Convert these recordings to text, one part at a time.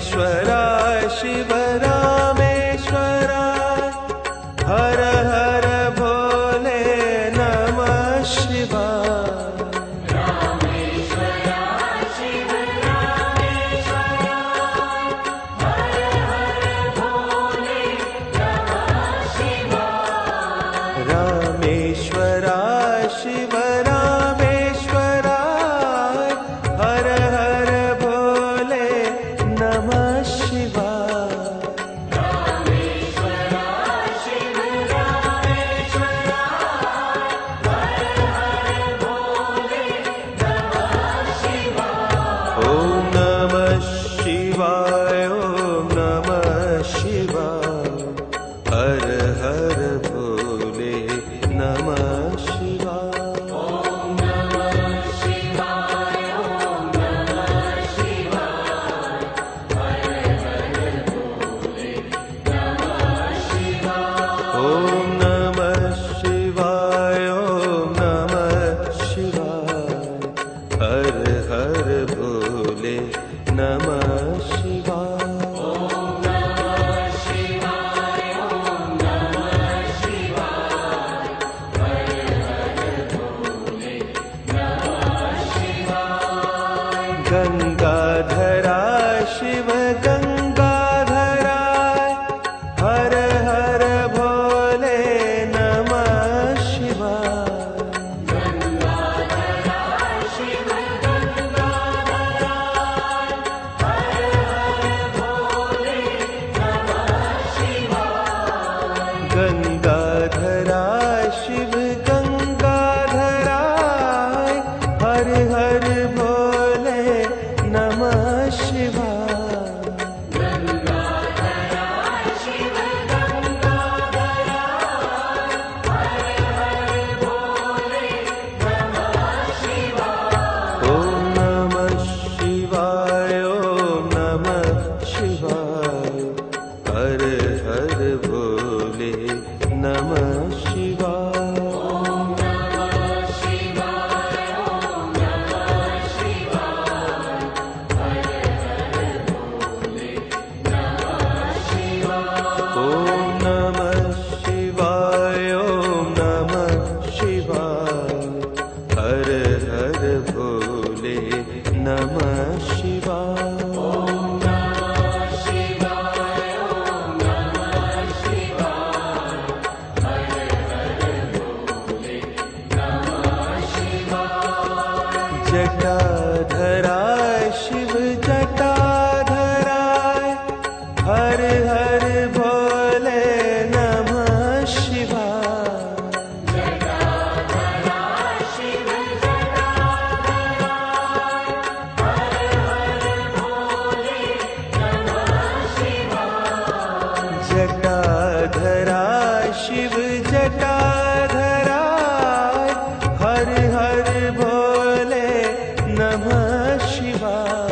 रामेश्वराय शिव रामेश्वराय हर हर भोले नमः शिवाय। रामेश्वराय शिव रामेश्वराय हर हर भोले नमः शिवाय। रामेश्वराय शिव रामेश्वराय हर हर भोले नमः शिवाय। रामेश्वराय शिव रामेश्वराय हर हर भोले नमः शिवाय। ओम नमः शिवाय ओम नमः शिवाय हर हर भोले नमः शिवाय। ओम नमः शिवाय ओम नमः शिवाय हर हर भोले नमः शिवाय। ओम नमः शिवाय ओम नमः शिवाय हर हर भोले नमः शिवाय। ओम नमः शिवाय ओम नमः शिवाय हर हर भोले नमः शिवाय। गंगाधराय शिव गंगाधराय हर हर भोले नमः शिवाय। गंगाधराय शिव गंगाधराय हर हर भोले नमः शिवाय। गंगाधराय शिव गंगाधराय हर हर भोले नमः शिवाय। गंगाधराय शिव गंगाधराय हर हर भोले नमः शिवाय। ओम नमः शिवाय ओम नमः शिवाय हर हर भोले नमः शिवाय। ओम नमः शिवाय ओम नमः शिवाय हर हर भोले नमः शिवाय। ओम नमः शिवाय ओम नमः शिवाय हर हर भोले नमः शिवाय। ओम नमः शिवाय ओम नमः शिवाय हर हर भोले नमः शिवाय। जटाधराय शिव जटाधराय हर हर भोले नमः शिवाय। जटाधराय शिव जटाधराय हर हर भोले नमः शिवाय। जटाधराय शिव जटाधराय हर हर भोले नमः शिवाय।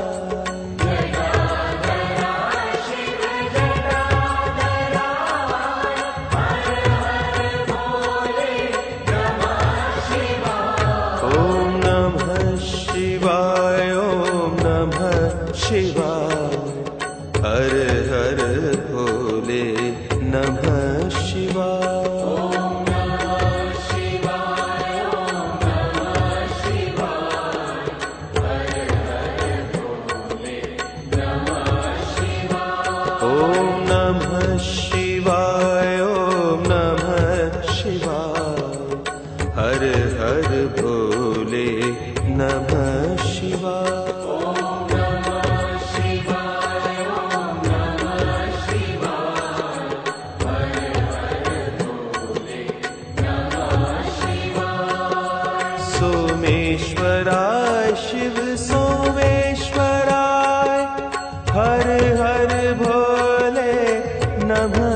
जटाधराय शिव जटाधराय हर हर भोले नमः शिवाय। ओम नमः शिवाय ओम नमः शिवाय हर हर भोले नमः शिवाय। ओम नमः शिवाय ओम नमः शिवाय हर हर भोले नमः शिवाय। ओम नमः शिवाय ओम नमः शिवाय हर हर भोले नमः शिवाय। ओम नमः शिवाय ओम नमः शिवाय हर हर भोले नमः शिवाय। सोमेश्वराय शिव सोमेश्वराय हर हर भोले नमः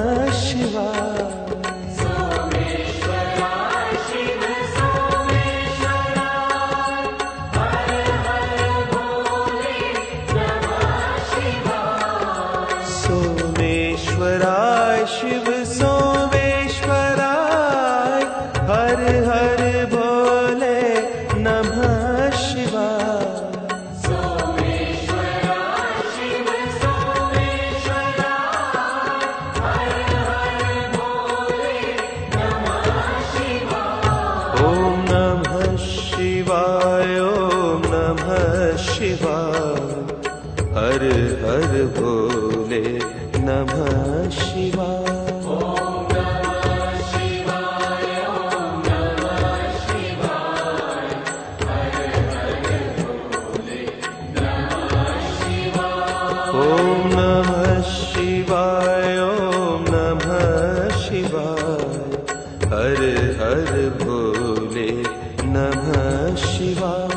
हर हर भोले नमः शिवाय। ओम नमः शिवाय, ओम नमः शिवाय, हर हर भोले नमः शिवाय।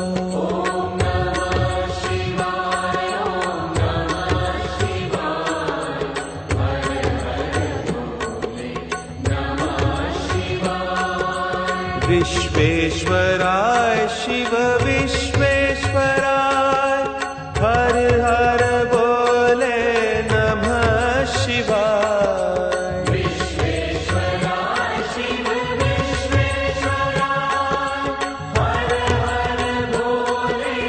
विश्वेश्वराय शिव विश्वेश्वराय, हर हर बोले नमः शिवाय। विश्वेश्वराय शिव विश्वेश्वराय, हर हर बोले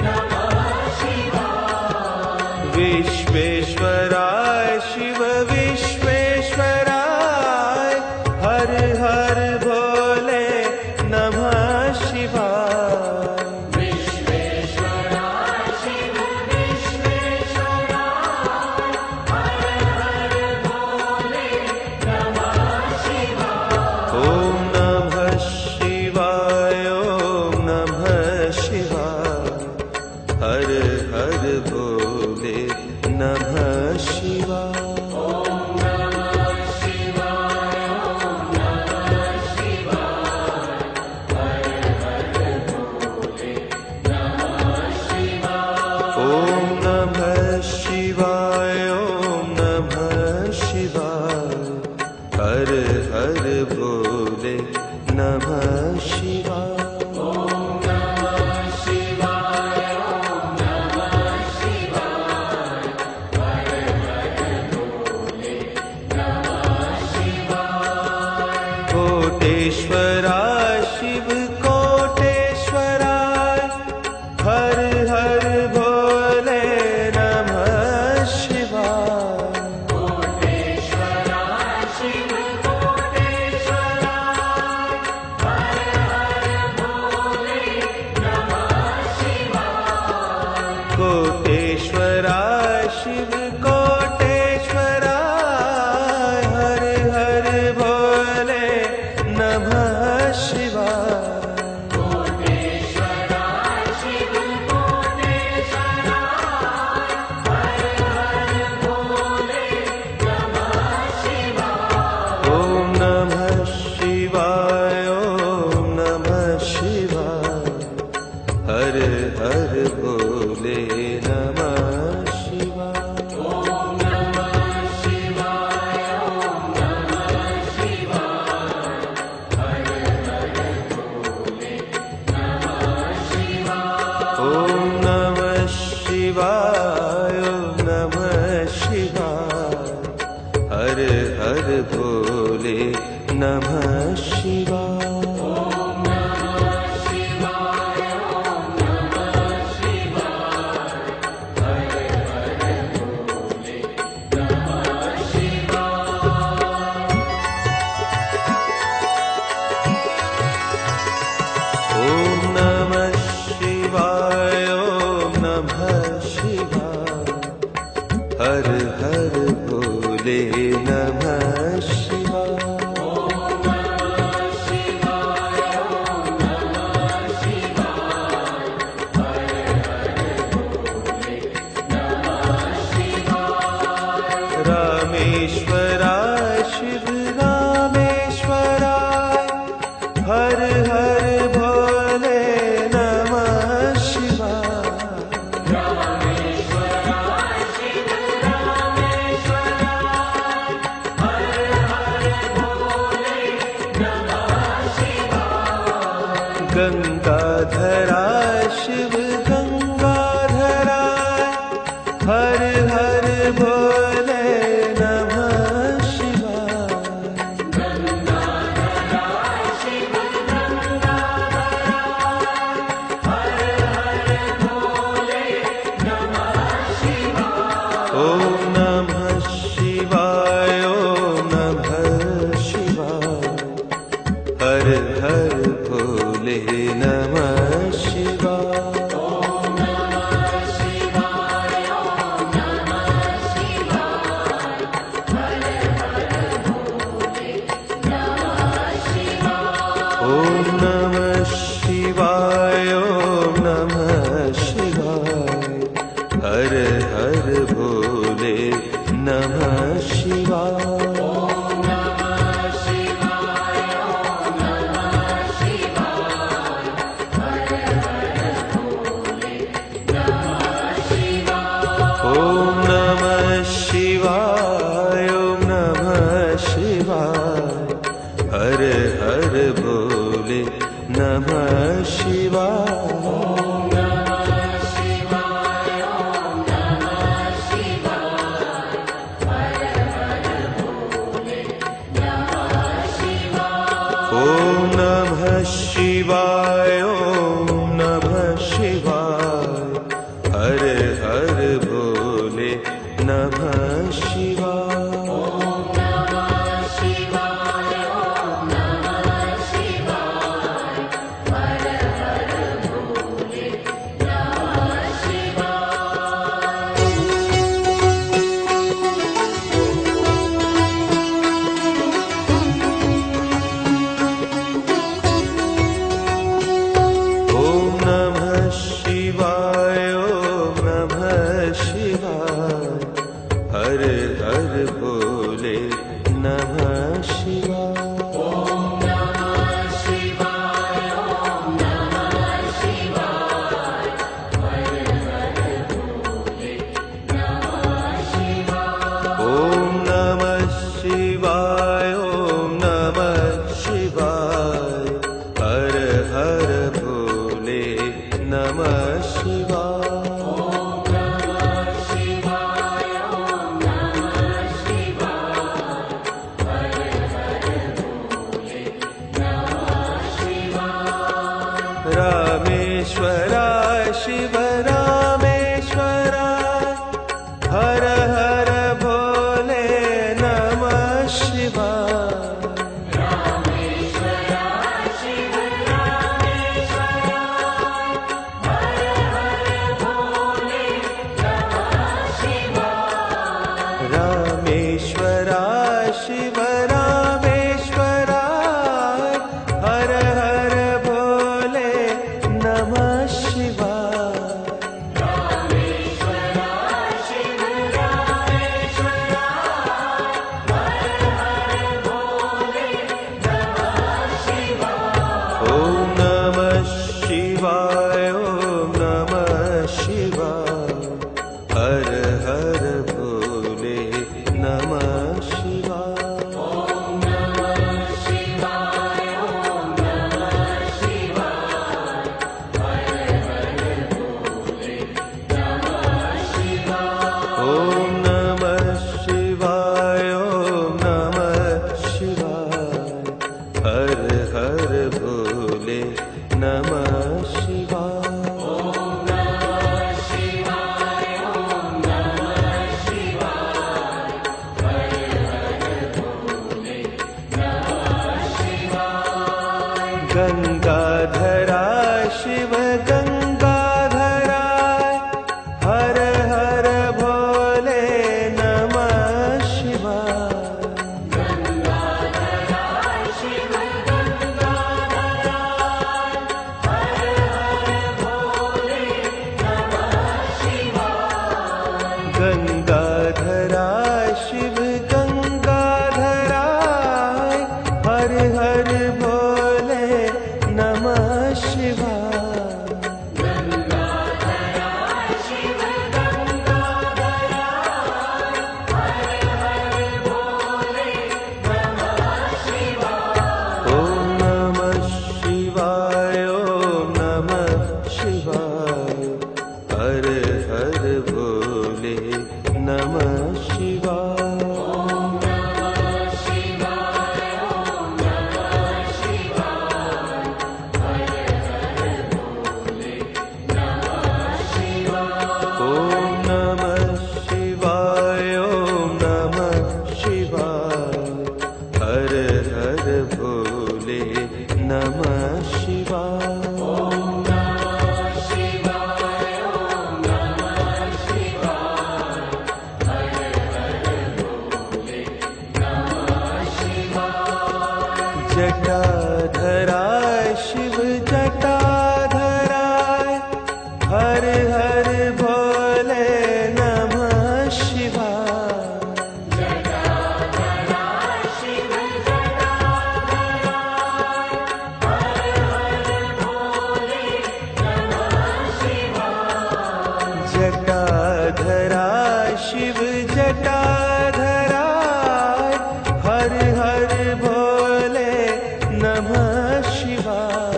नमः शिवाय। विश्वेश्वराय शिव विश्वेश्वराय, हर हर भोले नमः शिवाय। विश्वेश्वराय शिव विश्वेश्वराय, हर हर बोले नमः शिवाय। ओम नमः शिवाय, ओम नमः शिवाय, हर हर भोले नमः शिवाय। ओम नमः शिवाय, ओम नमः शिवाय, हर हर भोले नमः शिवाय। कोटेश्वराय शिव कोटेश्वराय, हर हर भोले नमः शिवाय। कोटेश्वराय शिव कोटेश्वराय, हर हर भोले नमः शिवाय। कोटेश्वराय शिव कोटेश्वराय, हर हर भोले नमः शिवाय। कोटेश्वराय शिव कोटेश्वराय, हर हर भोले नमः शिवाय। ओम नमः शिवाय, ओम नमः शिवाय, हर हर भोले नमः शिवाय। ओम नमः शिवाय, ओम नमः शिवाय, हर हर भोले नमः शिवाय। ओम नमः शिवाय, ओम नमः शिवाय, हर हर भोले नमः शिवाय। ओम नमः शिवाय, ओम नमः शिवाय, हर हर भोले नमः शिवाय। ओम नमः शिवाय, ओम नमः शिवाय, हर हर भोले नमः शिवाय। ओम नमः शिवाय, ओम नमः शिवाय, हर हर भोले नमः शिवाय। रामेश्वराय शिव रामेश्वराय, हर हर भोले नमः शिवाय। रामेश्वराय शिव रामेश्वराय, हर हर भोले नमः शिवाय। गंगाधराय शिव गंगाधराय, हर हर भोले नमः शिवाय। गंगाधराय शिव गंगाधराय, हर हर भोले नमः शिवाय। ओम नमः शिवाय, ओम नमः शिवाय, हर हर भोले नमः शिवाय। ओम नमः शिवाय, ओम हर भोले नमः शिवाय। ओम नमः शिवाय, ओम नमः शिवाय, हर हर भोले नमः शिवाय। ओम नमः शिवाय, ओम नमः शिवाय, हर हर भोले नमः शिवाय। ओम नमः शिवाय, ओम नमः शिवाय, हर हर भोले नमः शिवाय। ओम नमः शिवाय, ओम नमः शिवाय, हर हर भोले नमः शिवाय। रामेश्वराय शिव रामेश्वराय, हर हर भोले नमः शिवाय। रामेश्वराय शिव रामेश्वराय, हर हर भोले नमः शिवाय। ओम नमः शिवाय, ओम नमः शिवाय, हर हर भोले नमः शिवाय। ओम नमः शिवाय, ओम नमः शिवाय, हर हर भोले नमः शिवाय। गंगाधराय शिव गंगाधराय, हर हर भोले नमः शिवाय। गंगाधराय शिव गंगाधराय, हर हर भोले नमः शिवाय। ओम नमः शिवाय, ओम नमः शिवाय, हर हर भोले नमः शिवाय। ओम नमः शिवाय, ओम नमः शिवाय, हर हर भोले नमः शिवाय। शिव जटाधराय हर हर भोले नमः शिवाय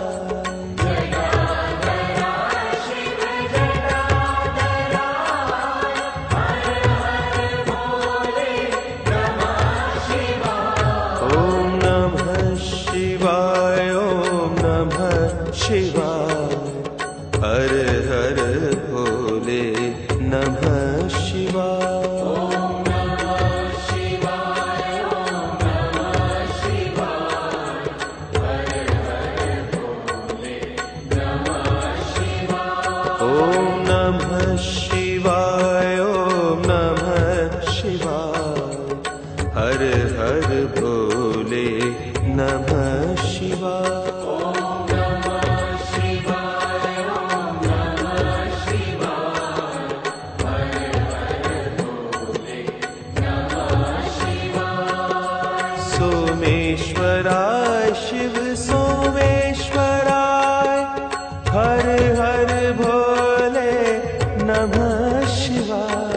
ओम नमः शिवाय ओम नमः शिवाय हर हर भोले नमः शिवाय ओम नमः शिवाय ओम नमः शिवाय हर हर भोले नमः शिवाय सोमेश्वराय शिव सोमेश्वराय हर हर भोले नमः शिवाय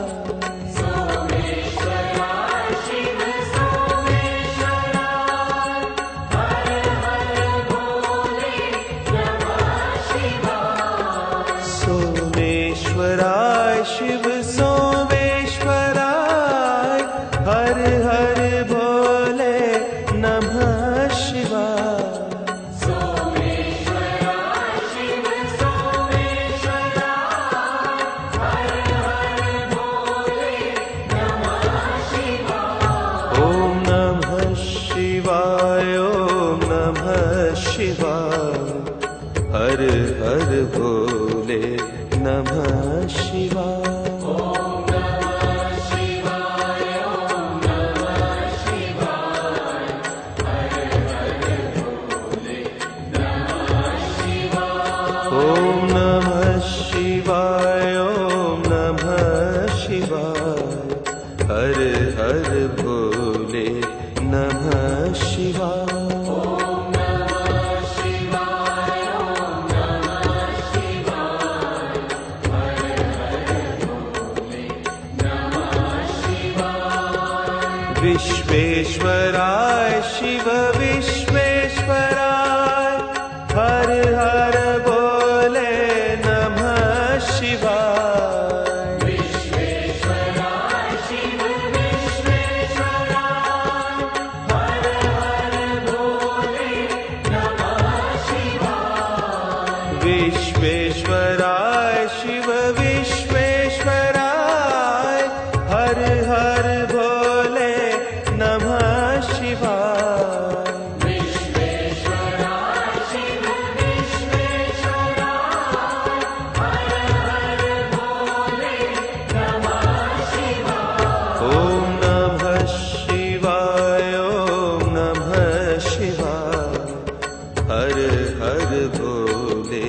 सोमेश्वराय शिव सोमेश्वराय हर हर भोले नमः शिवाय ओम नमः शिवाय ओम नमः शिवाय हर हर भोले नमः शिवाय ओम नमः शिवाय ओम नमः शिवाय हर हर भोले नमः शिवाय विश्वेश्वराय शिव विश्वेश्वराय हर हर भोले नमः शिवाय विश्वेश्वराय शिव विश्वेश्वराय हर हर भोले नमः शिवाय ओम नमः शिवाय ओम नमः शिवाय हर हर भोले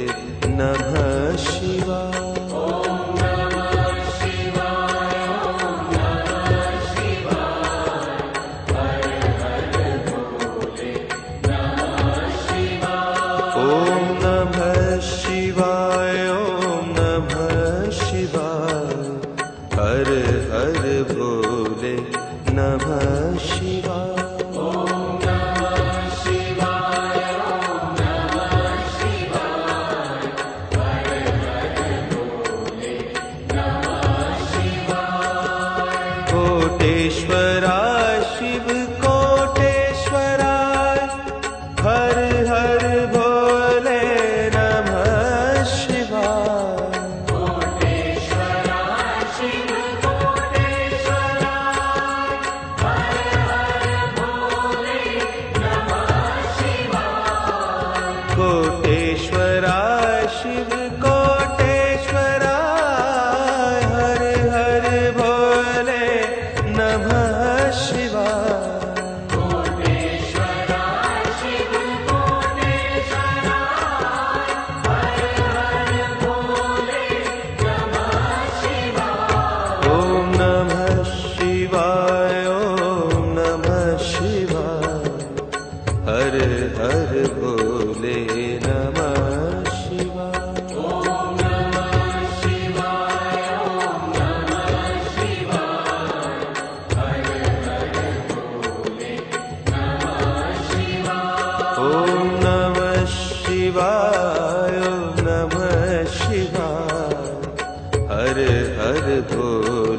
नमः शिवाय ओम नमः शिवाय ओम नमः शिवाय हर हर भोले नमः शिवाय कोटेश्वराय शिव कोटेश्वराय हर हर भोले नमः शिवाय कोटेश्वराय शिव कोटेश्वराय हर हर भोले नमः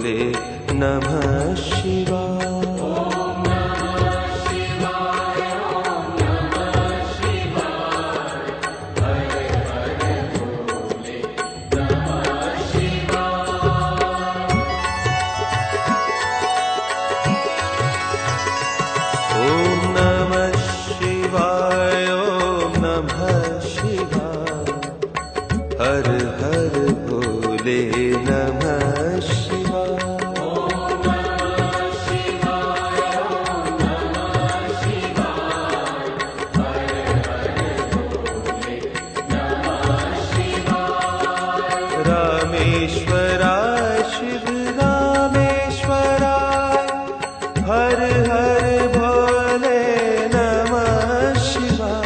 भोले नमः शिवाय। हर हर भोले नमः शिवाय। रामेश्वराय शिव रामेश्वराय हर हर भोले नमः शिवाय।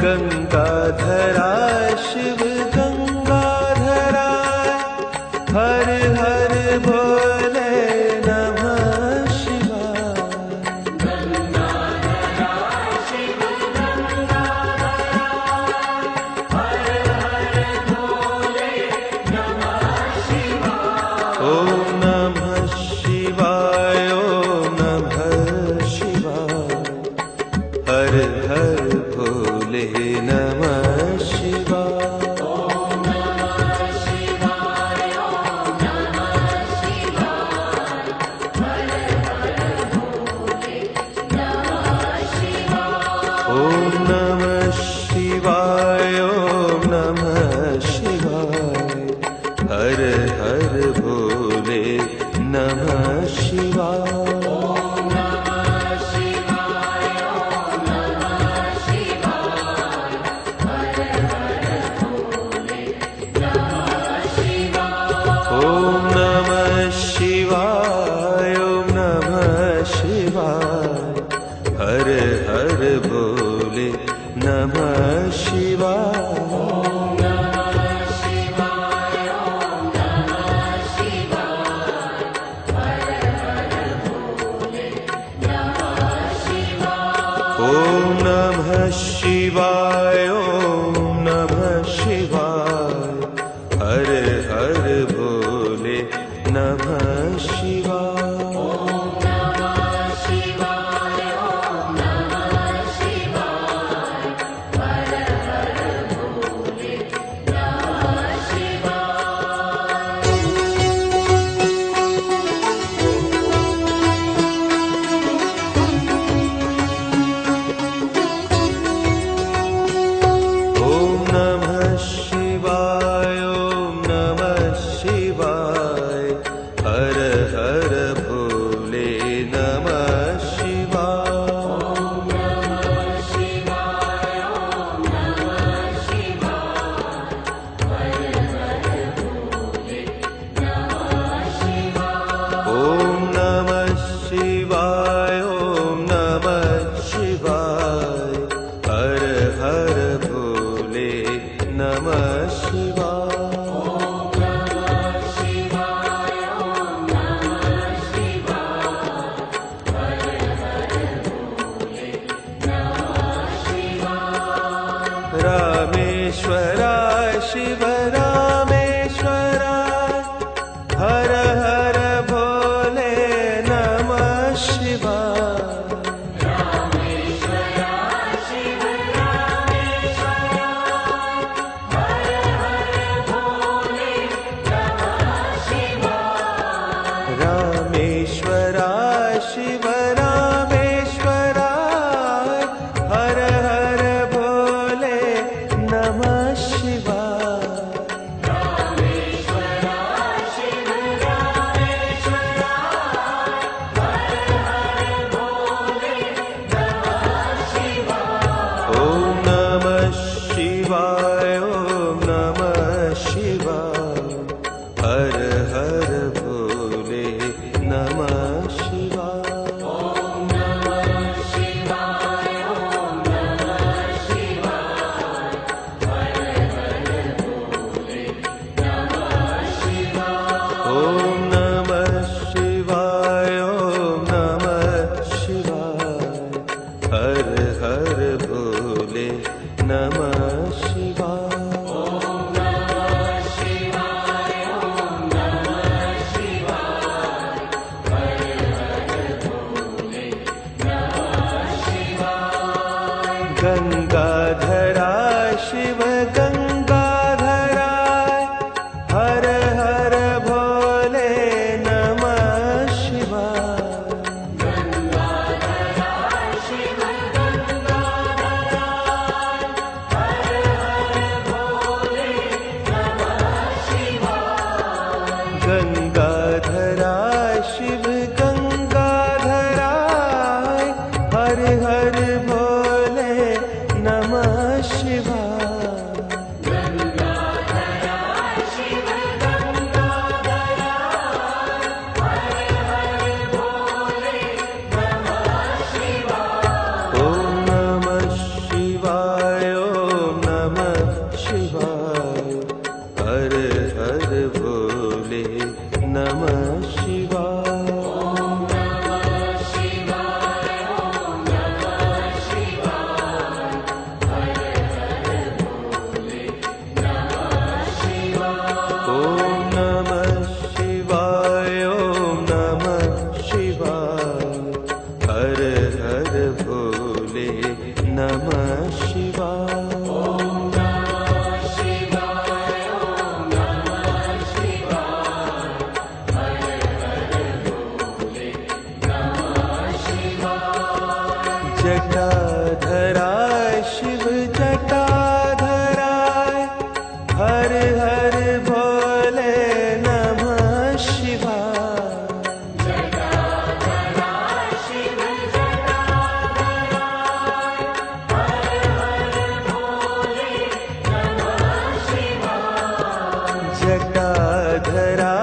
गंगाधराय शिव गंगाधराय हर हर भोले नमः शिवाय। गंगाधराय शिव गंगाधराय हर हर भोले नमः शिवाय। ओम नमः शिवाय ओम नमः शिवाय हर हर भोले नमः शिवाय। ओम नमः शिवाय ओम नमः शिवाय हर हर भोले नमः शिवाय। ओम नमः शिवाय ओम नमः शिवाय हर हर भोले नमः शिवाय। ओम नमः शिवाय ओम नमः शिवाय हर हर भोले नमः शिवाय। ओम नमः शिवाय ओम नमः शिवाय हर हर भोले नमः शिवाय। ओम नमः शिवाय ओम नमः शिवाय हर हर भोले नमः शिवाय। ओम नमः शिवाय ओम नमः शिवाय हर हर भोले नमः शिवाय। ओम नमः शिवाय ओम नमः शिवाय हर हर भोले नमः शिवाय। ओम नमः शिवाय ओम नमः शिवाय हर हर भोले नमः शिवाय। ओम नमः शिवाय ओम नमः शिवाय हर हर भोले नमः शिवाय। ओम नमः शिवाय ओम नमः शिवाय हर हर भोले नमः शिवाय। रामेश्वराय शिव रामेश्वराय हर हर भोले नमः शिवाय। रामेश्वराय शिव रामेश्वराय हर हर भोले नमः शिवाय। रामेश्वराय शिव रामेश्वराय हर हर भोले नमः शिवाय। गंगाधरा शिव गंगाधराय हर हर भोले नमः शिवाय गंगाधरा शिव गंगाधराय हर हर भोले नमः शिवाय गंगाधरा शिव गंगाधराय हर हर भोले नमः शिवाय गंगाधरा शिव गंगाधराय हर हर भोले नमः शिवाय ओम नमः शिवाय ओम नमः शिवाय हर हर भोले नमः शिवाय ओम नमः शिवाय ओम नमः शिवाय हर हर भोले नमः शिवाय ओम नमः शिवाय ओम नमः शिवाय हर हर भोले नमः शिवाय ओम नमः शिवाय ओम नमः शिवाय हर हर भोले नमः शिवाय जटाधरा शिव जटाधराय हर हर भोले नमः शिवाय जटाधरा शिव जटाधराय हर हर भोले नमः शिवाय जटाधरा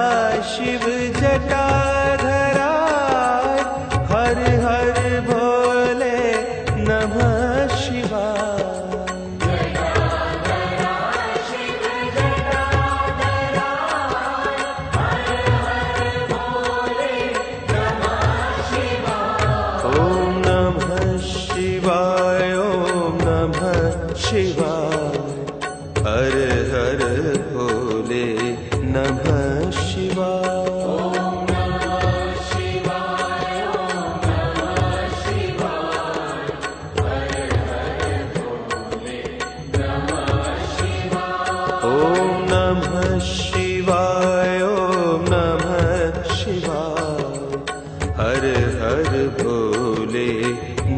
शिव जटाधराय हर हर भोले नमः शिवाय जटाधरा शिव जटाधराय हर हर भोले नमः शिवाय ओम नमः शिवाय ओम नमः शिवाय हर हर भोले नमः शिवाय ओम नमः शिवाय ओम नमः शिवाय हर हर भोले नमः शिवाय ओम नमः शिवाय ओम नमः शिवाय हर हर भोले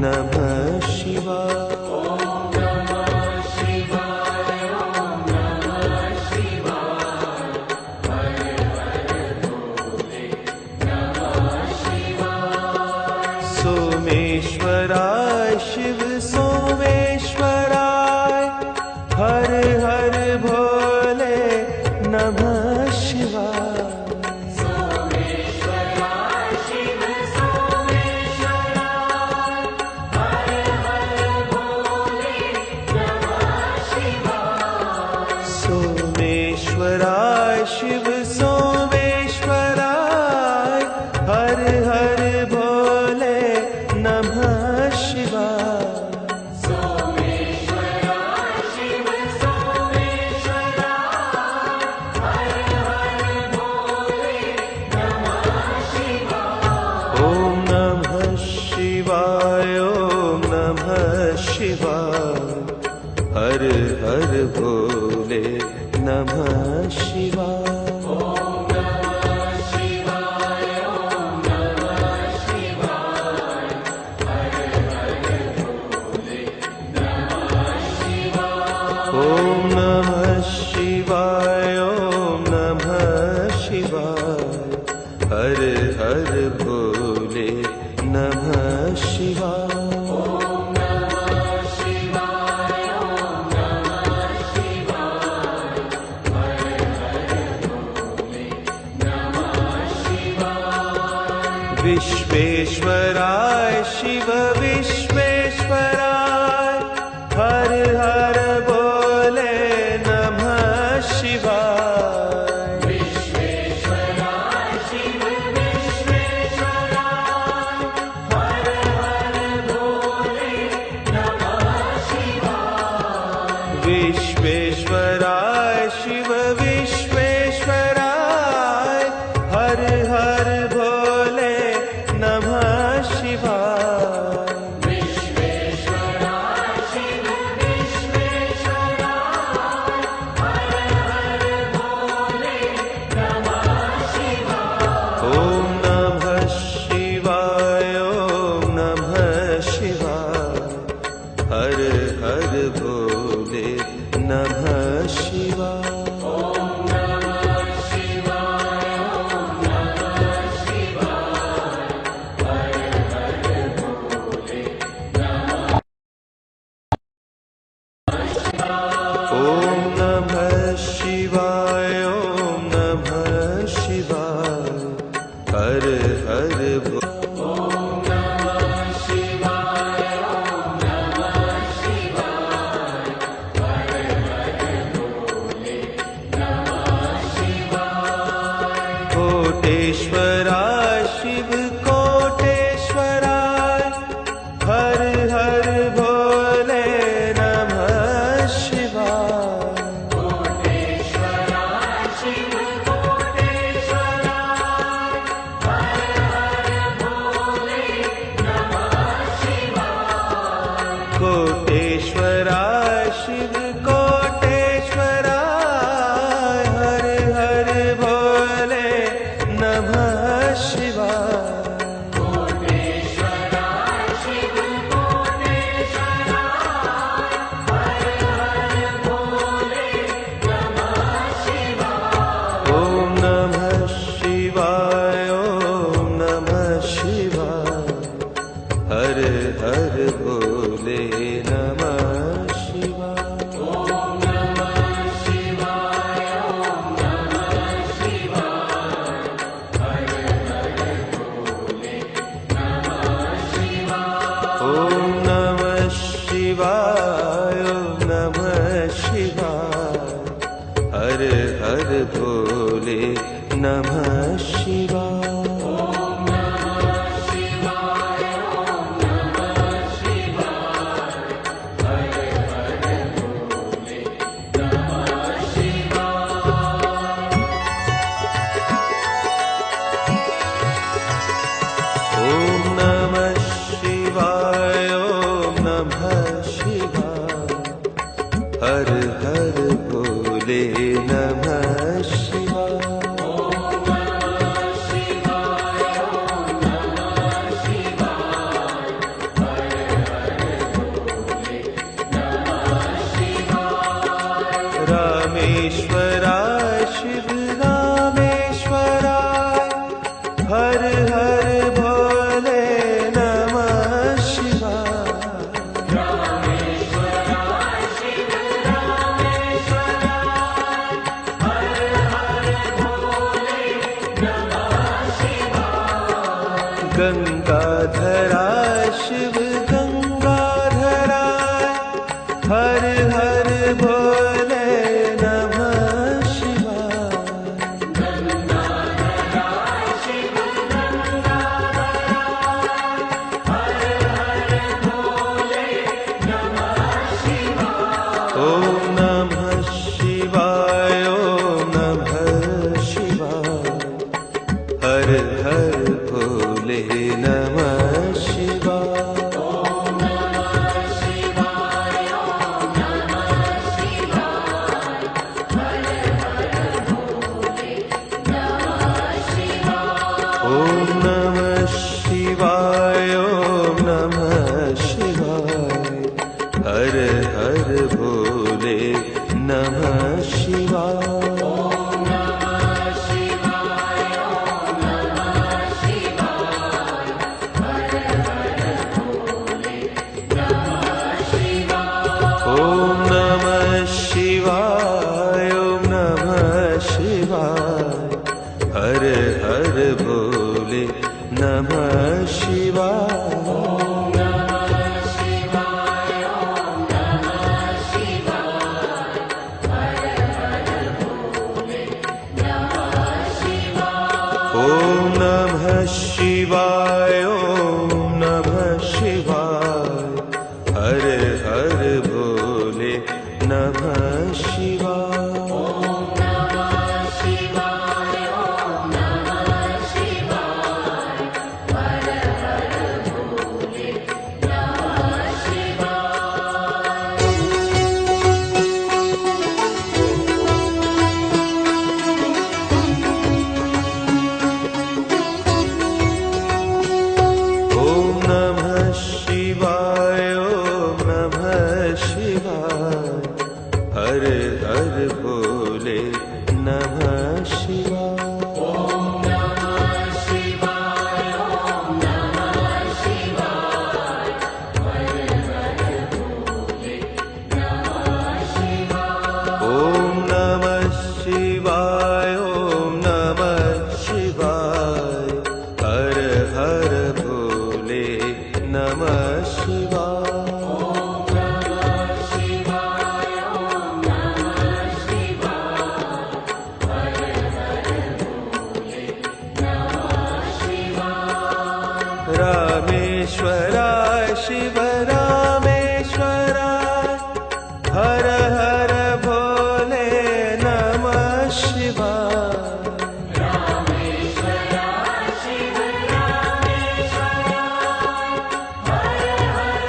नमः शिवाय ओम नमः शिवाय ओम नमः शिवाय हर हर भोले नमः शिवाय सोमेश्वराय शिव सोमेश्वराय हर हर भोले नमः शिवाय सोमेश्वराय शिव सोमेश्वराय हर हर भोले नमः शिवाय सोमेश्वराय शिव सोमेश्वराय हर हर भोले नमः शिवाय सोमेश्वराय शिव सोमेश्वराय हर हर भोले नमः शिवाय ओम नमः शिवाय ओम नमः शिवाय हर हर भोले नमः शिवाय ओम नमः शिवाय ओम नमः शिवाय हर हर भोले नमः शिवाय ओम नमः शिवाय ओम नमः शिवाय हर हर भोले नमः शिवाय ओम नमः शिवाय ओम नमः शिवाय हर हर कोटेश्वराय शिव कोटेश्वराय हर हर भोले नमः शिवाय। ओम नमः शिवाय ओम नमः शिवाय हर हर भोले नमः शिवाय। ओम नमः शिवाय ओम नमः शिवाय हर हर भोले नमः शिवाय। ओम नमः शिवाय ओम नमः शिवाय हर हर भोले नमः शिवाय। रामेश्वराय शिव रामेश्वराय हर हर भोले नमः शिवाय। गंगाधराय शिव गंगाधराय हर हर भोले नमः शिवाय। ओम नमः शिवाय ओम नमः शिवाय हर हर भोले नमः शिवाय। ओम नमः शिवाय ओम नमः शिवाय हर हर भोले नमः शिवाय। ओम नमः शिवाय ओम नमः शिवाय हर हर भोले नमः शिवाय। ओम नमः शिवाय ओम नमः शिवाय हर हर भोले नमः शिवाय। ओम नमः शिवाय ओम नमः शिवाय हर हर भोले नमः शिवाय। ओम नमः शिवाय ओम नमः शिवाय हर हर भोले नमः शिवाय। रामेश्वराय शिव रामेश्वराय हर हर भोले नमः शिवाय। रामेश्वराय शिव रामेश्वराय हर हर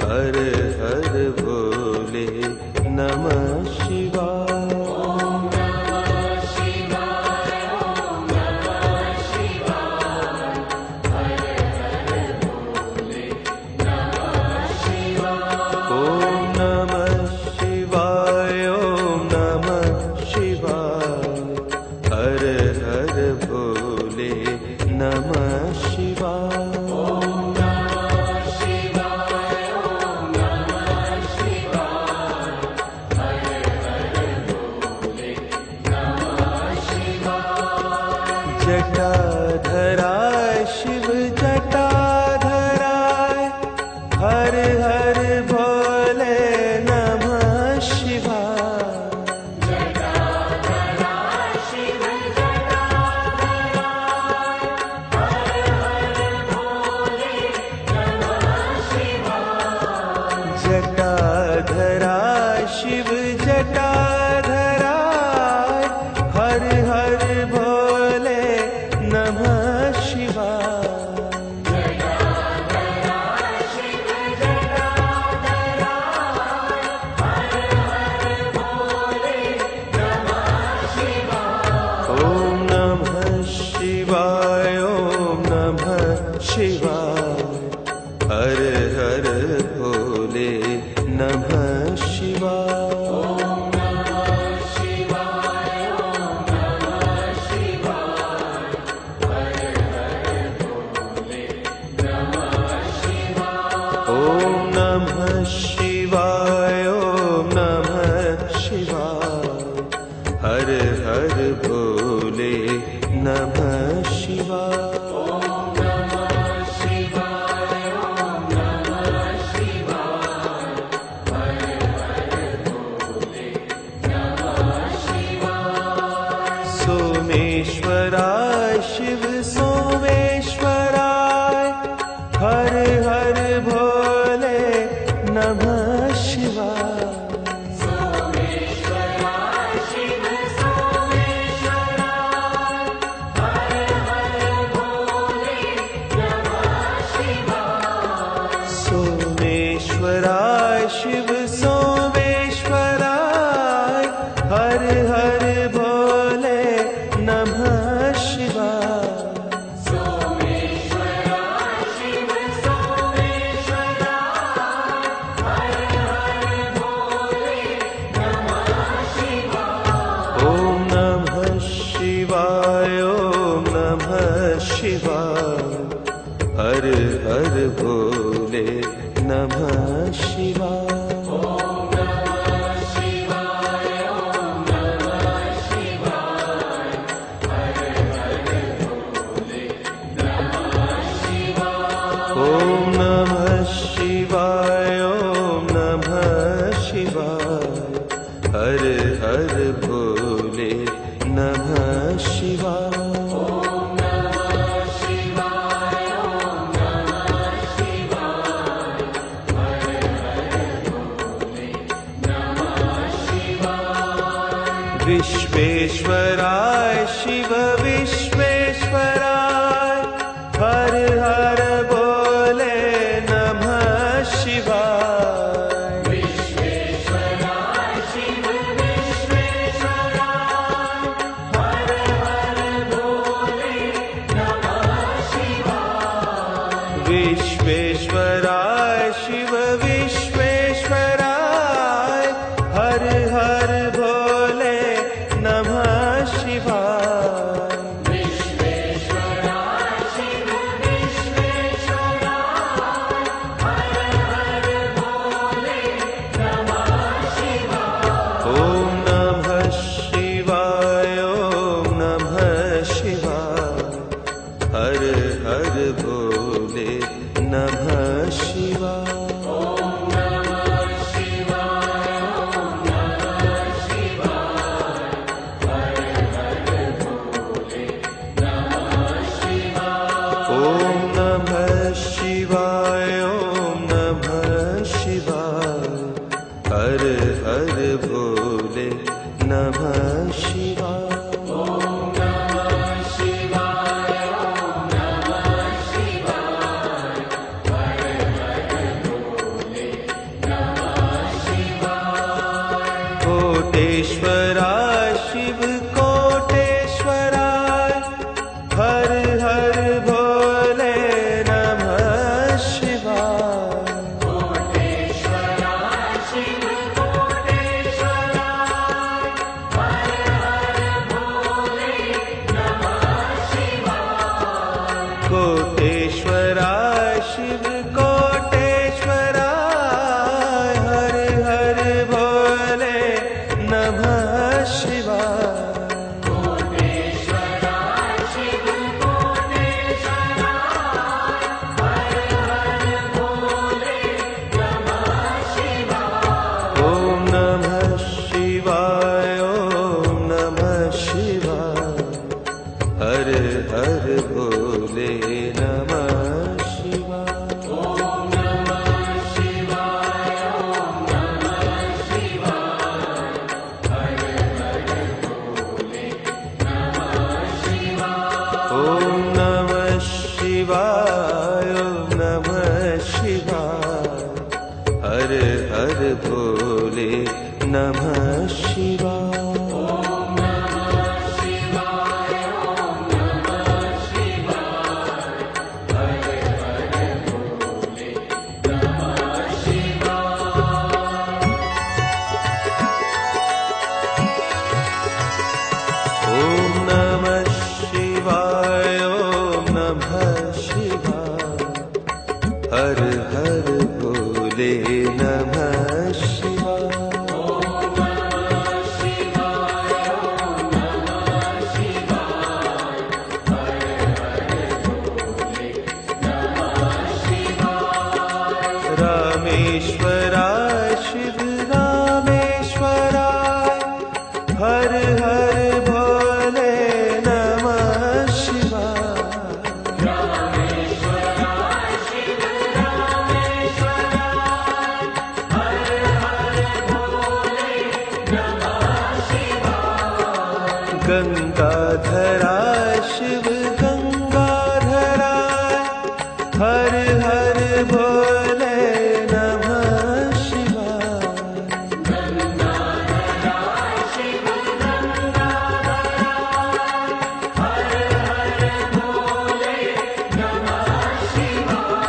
हर हर भोले नमः शिवाय। ॐ नमः शिवाय ॐ नमः शिवाय हर हर भोले नमः शिवाय। ॐ नमः शिवाय ॐ नमः शिवाय हर हर भोले नमः शिवाय। जटाधराय शिव जटाधराय हर हर भोले नमः शिवाय। जटाधराय शिव जटाधराय हर हर भोले नमः शिवाय। जटाधराय शिव जटाधराय हर हर भोले नमः शिवाय। जटाधराय शिव जटाधराय हर हर भोले नमः शिवाय। ॐ नमः शिवाय ॐ नमः शिवाय हर हर भोले नमः शिवाय। ॐ नमः शिवाय ॐ नमः शिवाय हर हर भोले नमः शिवाय। सोमेश्वराय शिव सोमेश्वराय हर हर भोले नमः शिवाय। सोमेश्वराय शिव सोमेश्वराय हर हर भोले नमः शिवाय। सोमेश्वराय शिव सोमेश्वराय हर हर भोले नमः शिवाय। सोमेश्वराय शिव सोमेश्वराय हर हर भोले नमः शिवाय। ॐ नमः शिवाय ॐ नमः शिवाय हर हर भोले नमः शिवाय। ॐ नमः शिवाय ॐ नमः शिवाय हर हर भोले नमः शिवाय। विश्वेश्वराय शिव विश्वेश्वराय हर हर भोले नमः शिवाय। विश्वेश्वराय शिव विश्वेश्वराय हर हर भोले नमः शिवाय। विश्वेश्वराय शिव विश्वेश्वराय हर हर भोले नमः शिवाय। कोटेश्वराय शिव कोटेश्वराय हर हर भोले नमः शिवाय। कोटेश्वराय शिव कोटेश्वराय हर हर भोले नमः शिवाय। कोटेश्वराय शिव कोटेश्वराय हर हर भोले नमः शिवाय। कोटेश्वराय शिव कोटेश्वराय हर हर भोले नमः शिवाय। ओम नमः शिवाय ओम नमः शिवाय हर हर भोले नमः शिवाय। ओम नमः शिवाय ओम नमः शिवाय हर हर भोले नमः शिवाय। ओम नमः शिवाय ओम नमः शिवाय हर हर भोले नमः शिवाय। ओम नमः शिवाय ओम नमः शिवाय हर हर भोले नमः शिवाय। ओम नमः शिवाय ओम नमः शिवाय हर हर भोले नमः शिवाय। ओम नमः शिवाय ओम नमः शिवाय हर हर भोले नमः शिवाय। रामेश्वराय शिव रामेश्वराय हर हर भोले नमः शिवाय। रामेश्वराय शिव रामेश्वराय हर हर भोले नमः शिवाय। गंगाधराय शिव गंगाधराय हर हर भोले नमः शिवाय। गंगाधराय शिव गंगाधराय हर हर भोले नमः शिवाय।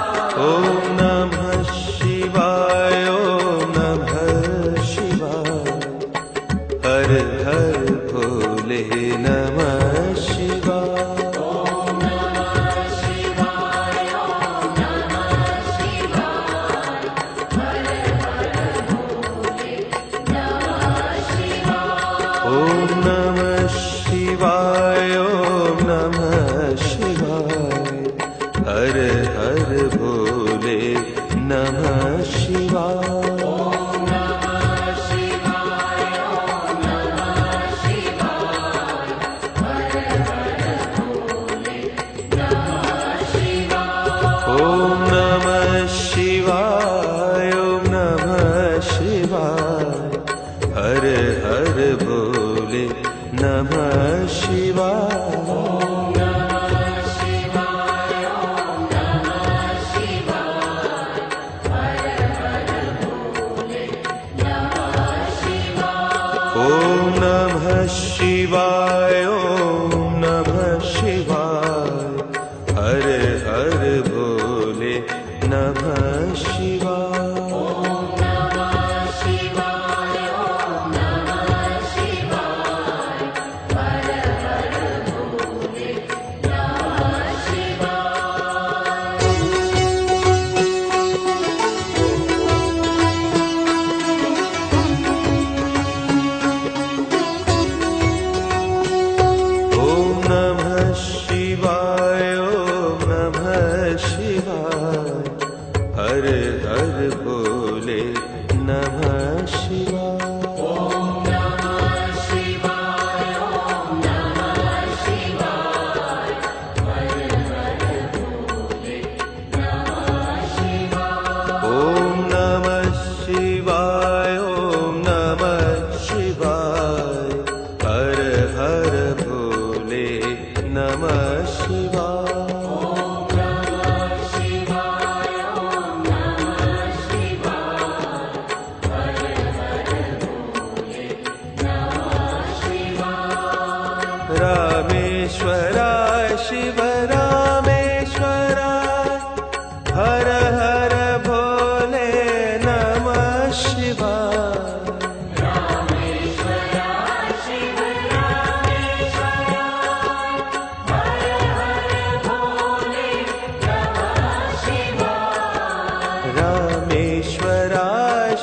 ओम नमः शिवाय ओम नमः शिवाय हर हर भोले नमः शिवाय। ओम नमः शिवाय ओम नमः शिवाय हर हर भोले नमः शिवाय। ओम नमः शिवाय ओम नमः शिवाय हर हर भोले नमः शिवाय। ओम नमः शिवाय ओम नमः शिवाय हर हर भोले नमः शिवाय। ओम नमः शिवाय ओम नमः शिवाय हर हर भोले नमः शिवाय। ओम नमः शिवाय ओम नमः शिवाय हर हर भोले नमः शिवाय। ओम नमः शिवाय ओम नमः शिवाय हर हर भोले नमः शिवाय। ओम नमः शिवाय ओम नमः शिवाय हर हर भोले नमः शिवाय। ओम नमः शिवाय ओम नमः शिवाय हर हर भोले नमः शिवाय। ओम नमः शिवाय ओम नमः शिवाय हर हर भोले नमः शिवाय। ओम नमः शिवाय ओम नमः शिवाय हर हर भोले नमः शिवाय। ओम नमः शिवाय ओम नमः शिवाय शिवाय। रामेश्वरा शिव रामेश्वरा हर हर भोले नमः शिवाय। रामेश्वरा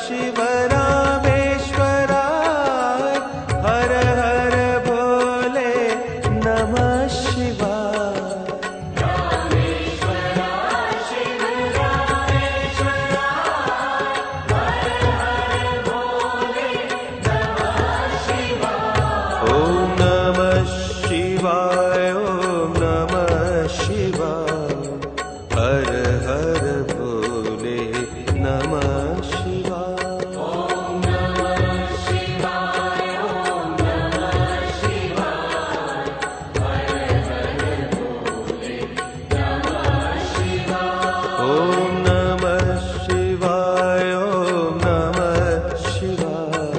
शिव रामेश्वरा हर हर भोले नमः शिवाय। रामेश्वरा शिव रामेश्वरा हर हर भोले नमः शिवाय। ओम नमः शिवाय ओम नमः शिवाय हर हर भोले नमः शिवाय। ओम नमः शिवाय ओम नमः शिवाय हर हर भोले नमः शिवाय। ओम नमः शिवाय ओम नमः शिवाय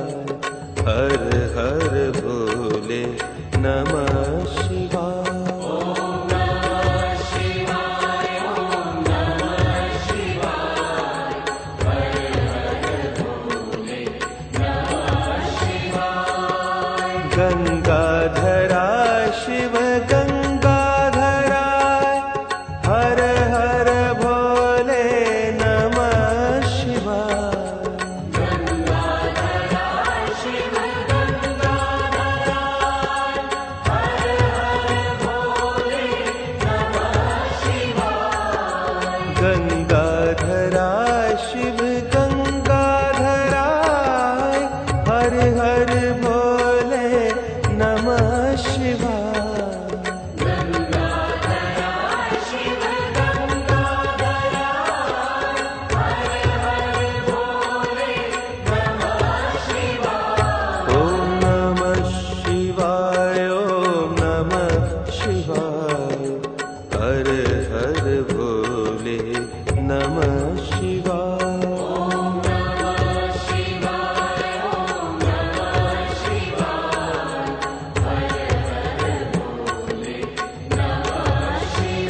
हर हर भोले नमः शिवाय। ओम नमः शिवाय ओम नमः शिवाय हर हर भोले नमः शिवाय। गंगाधरा शिव गंगाधरा हर हर भोले नमः शिवाय। गंगाधरा शिव गंगाधरा हर हर भोले नमः शिवाय। गंगाधरा शिव गंगाधरा हर हर भोले नमः शिवाय। गंगाधरा शिव गंगाधरा हर हर भोले नमः शिवाय। ओम नमः शिवाय ओम नमः शिवाय हर हर भोले नमः शिवाय। ओम नमः शिवाय ओम नमः शिवाय हर हर भोले नमः शिवाय।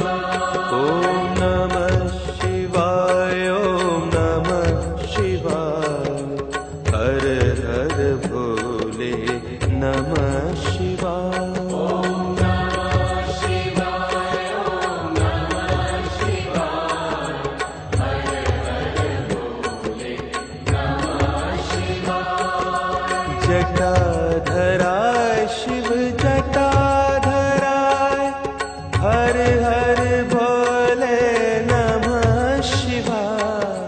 ओम नमः शिवाय ओम नमः शिवाय हर हर भोले नमः शिवाय। ओम नमः शिवाय ओम नमः शिवाय हर हर भोले नमः शिवाय। जटाधरा शिव जटाधरा हर हर भोले नमः शिवाय।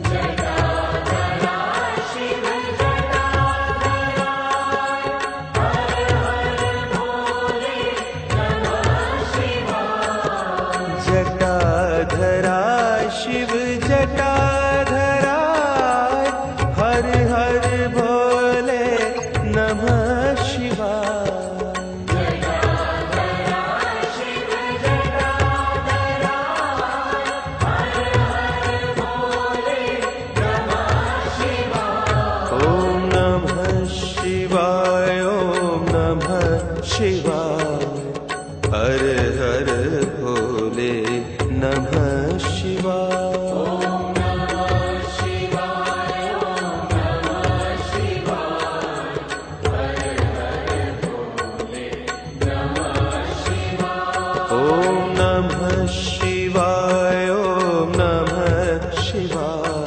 जटाधरा शिव जटाधरा हर हर भोले नमः शिवाय। जटाधरा शिव जटाधरा हर हर भोले नमः शिवाय। जटाधरा शिव जटाधरा हर हर भोले नमः शिवाय। ओम नमः शिवाय ओम नमः शिवाय हर हर भोले नमः शिवाय। ओम नमः शिवाय ओम नमः शिवाय हर हर भोले नमः शिवाय। ओम नमः शिवाय ओम नमः शिवाय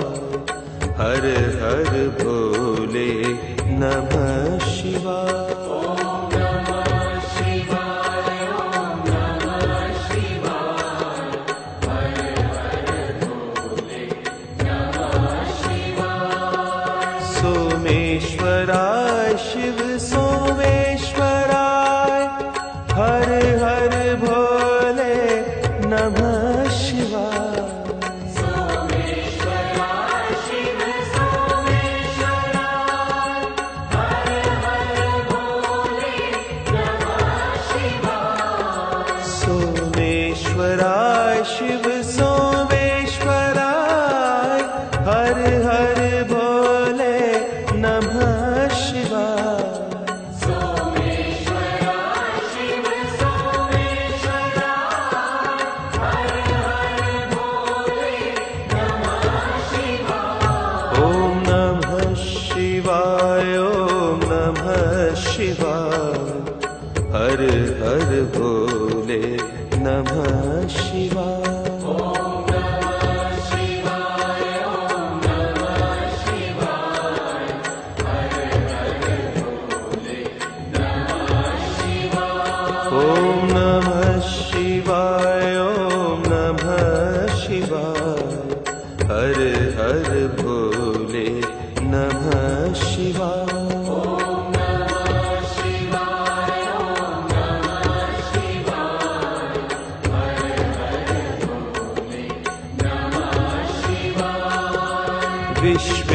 हर हर भोले नमः शिवाय। ओम नमः शिवाय ओम नमः शिवाय हर हर भोले नमः शिवाय। सोमेश्वराय शिव सोमेश्वराय हर हर भोले नमः शिवाय। सोमेश्वराय शिव सोमेश्वराय हर हर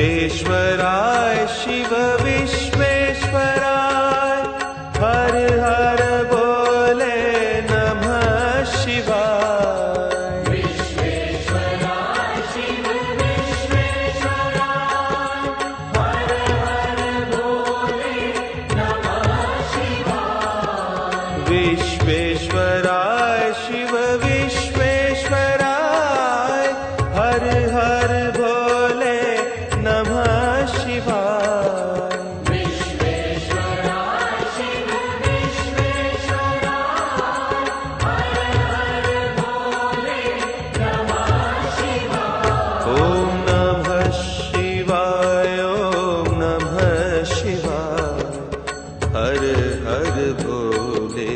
विश्वेश्वराय शिव विश्वेश्वराय हर हर बोले नमः शिवाय। विश्वेश्वराय शिव विश्वेश्वराय हर हर बोले नमः शिवाय। विश्वेश्वराय शिव विश्वेश्वराय हर हर भोले नमः शिवाय। विश्वेश्वराय शिव विश्वेश्वराय हर हर बोले नमः शिवाय। ओम नमः शिवाय ओम नमः शिवाय हर हर भोले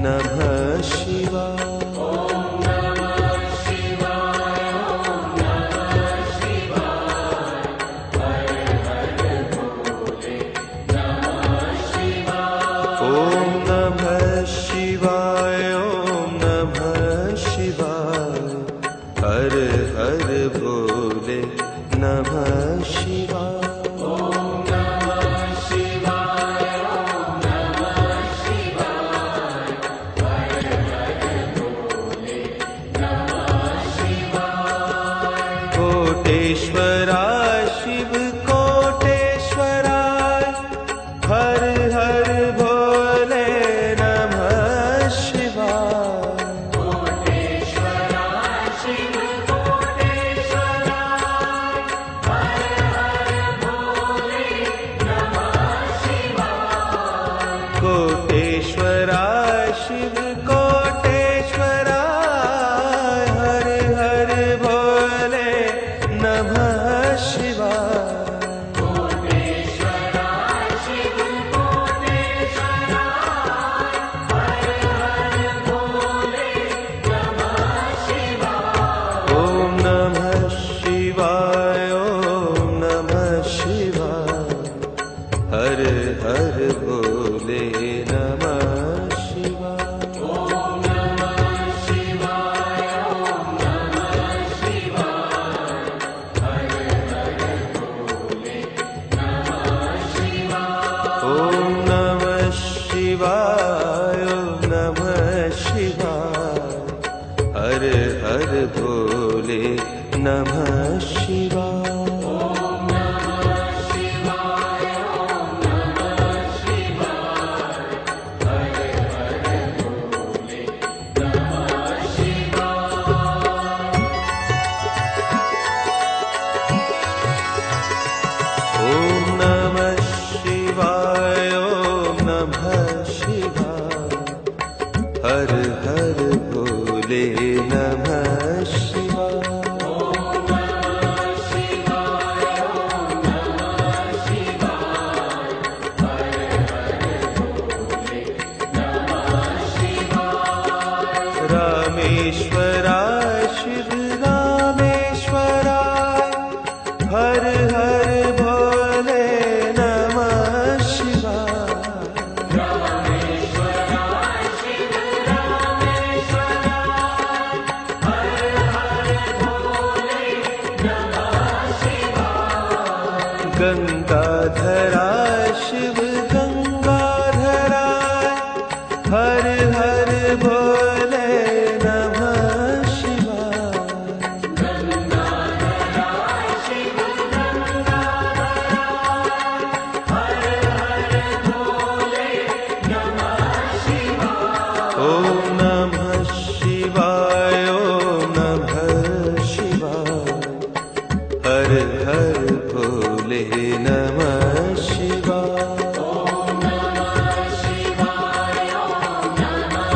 नमः शिवाय। ओम नमः शिवाय ओम नमः शिवाय हर हर बोले नमः शिवाय। ओम नमः शिवाय ओम नमः शिवाय हर हर भोले नमः शिवाय। ओम नमः शिवाय ओम नमः शिवाय हर हर बोले नमः शिवाय। कोटेश्वराय शिव कोटेश्वराय हर हर भोले नमः शिवाय। कोटेश्वराय शिव कोटेश्वराय हर हर बोले नमः शिवाय। कोटेश्वराय शिव कोटेश्वराय हर हर भोले नमः शिवाय। कोटेश्वराय शिव कोटेश्वराय हर हर बोले नमः शिवाय। ओम नमः शिवाय ओम नमः शिवाय हर हर भोले नमः शिवाय। ओम नमः शिवाय ओम नमः शिवाय हर हर बोले नमः शिवाय। ओम नमः शिवाय ओम नमः शिवाय हर हर भोले नमः शिवाय। ओम नमः शिवाय ओम नमः शिवाय हर हर बोले नमः शिवाय। ओम नमः शिवाय ओम नमः शिवाय हर हर भोले नमः शिवाय। ओम नमः शिवाय ओम नमः शिवाय हर हर बोले नमः शिवाय। रामेश्वराय शिव रामेश्वराय हर हर भोले नमः शिवाय। रामेश्वराय शिव रामेश्वराय हर हर बोले नमः शिवाय। गंगाधराय शिव गंगाधराय हर हर भोले नमः शिवाय। गंगाधराय शिव गंगाधराय हर हर बोले नमः शिवाय। ओम नमः शिवाय ओम नमः शिवाय हर हर भोले नमः शिवाय। ओम नमः शिवाय ओम नमः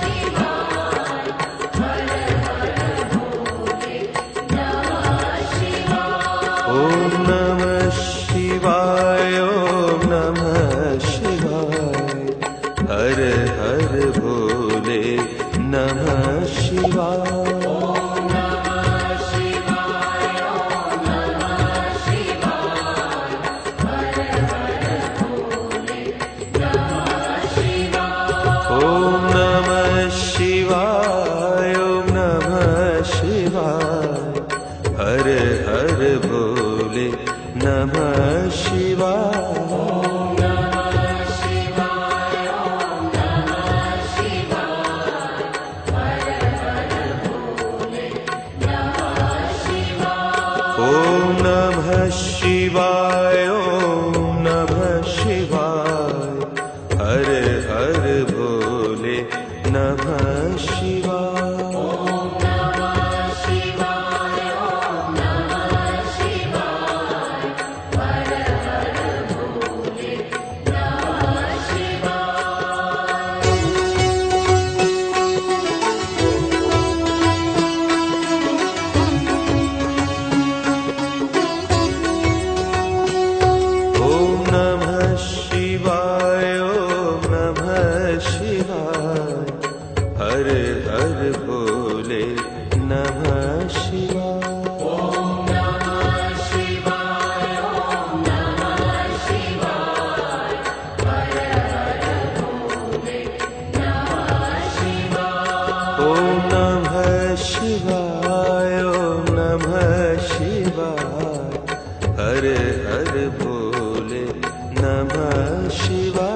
शिवाय हर हर बोले नमः शिवाय। ओम नमः शिवाय ओम नमः शिवाय हर हर भोले नमः शिवाय। ओम नमः शिवाय ओम नमः शिवाय हर हर नमः शिवाय। ॐ नमः शिवाय, ॐ नमः शिवाय, हर हर भोले नमः शिवाय। हर हर भोले नमः शिवाय। ॐ नमः शिवाय, ॐ नमः शिवाय, हर हर भोले नमः शिवाय।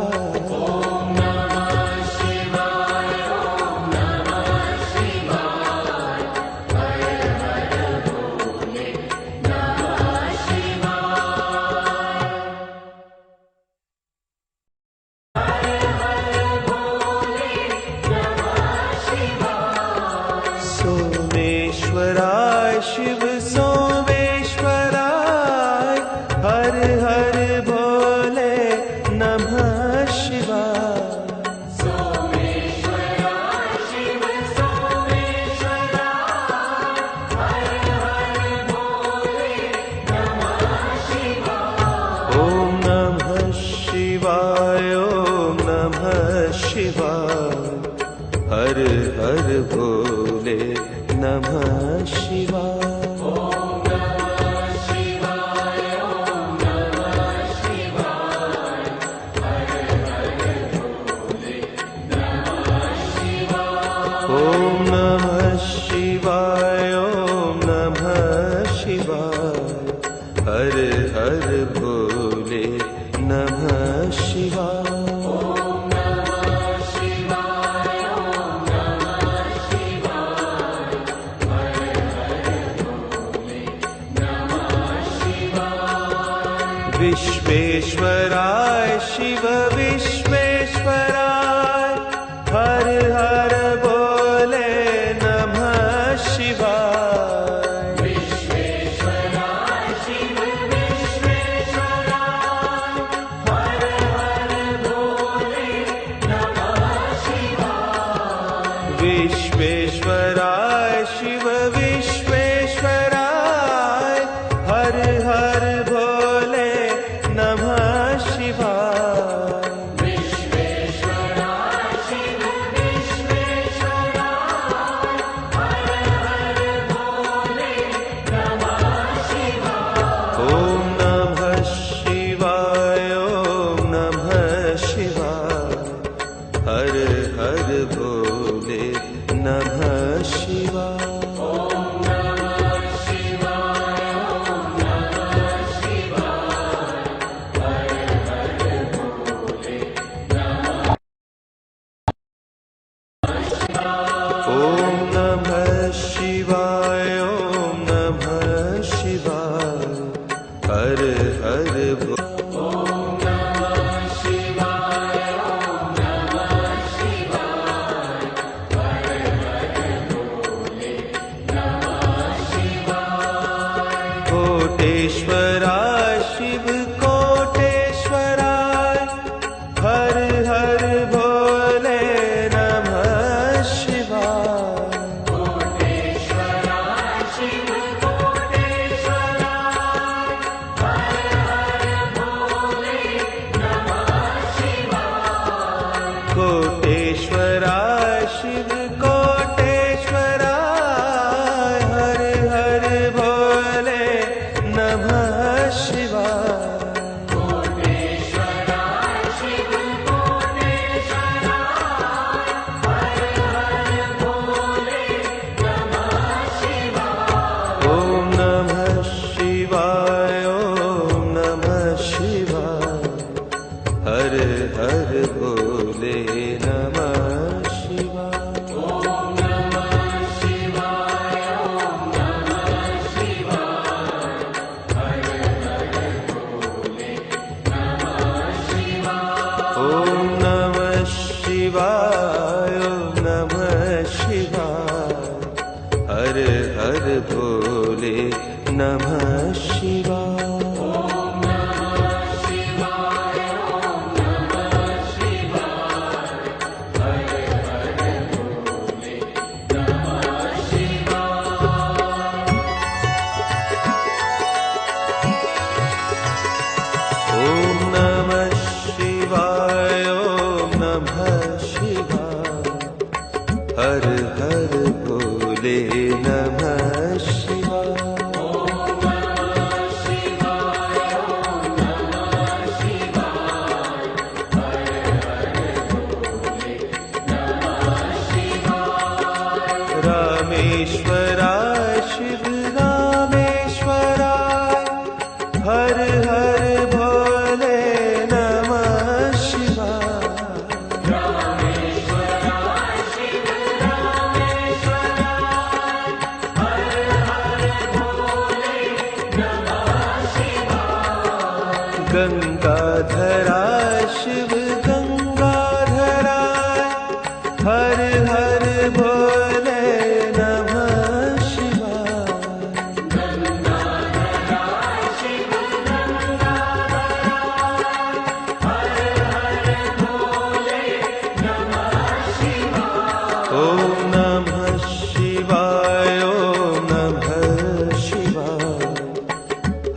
सोमेश्वराय शिव सोमेश्वराय, हर हर भोले नमः शिवाय। सोमेश्वराय शिव सोमेश्वराय, हर हर भोले नमः शिवाय। ॐ नमः शिवाय, ॐ नमः शिवाय, हर हर भोले नमः शिवाय। ॐ नमः शिवाय, ॐ नमः शिवाय, हर हर भोले नमः शिवाय। विश्वेश्वराय शिव विश्वेश्वराय, हर हर भोले नमः शिवाय। विश्वेश्वराय शिव विश्वेश्वराय, हर हर भोले नमः शिवाय। विश्वेश्वराय शिव विश्वेश्वराय, हर हर भोले नमः शिवाय। विश्वेश्वराय शिव विश्वेश्वराय, हर हर भोले नमः शिवाय। ॐ नमः शिवाय, ॐ नमः शिवाय, हर हर भोले नमः शिवाय। ॐ नमः शिवाय, ॐ नमः शिवाय, हर हर भोले। कोटेश्वराय शिव कोटेश्वराय, हर हर भोले नमः शिवाय। कोटेश्वराय शिव कोटेश्वराय, हर हर भोले नमः शिवाय। हर हर भोले नमः शिवाय। रामेश्वराय शिव रामेश्वराय, हर हर भोले नमः शिवाय। गंगाधराय शिव गंगाधराय, हर हर भोले नमः शिवाय। गंगाधराय शिव गंगाधराय, हर हर भोले नमः शिवाय। ओम नमः शिवाय, ओम नमः शिवाय,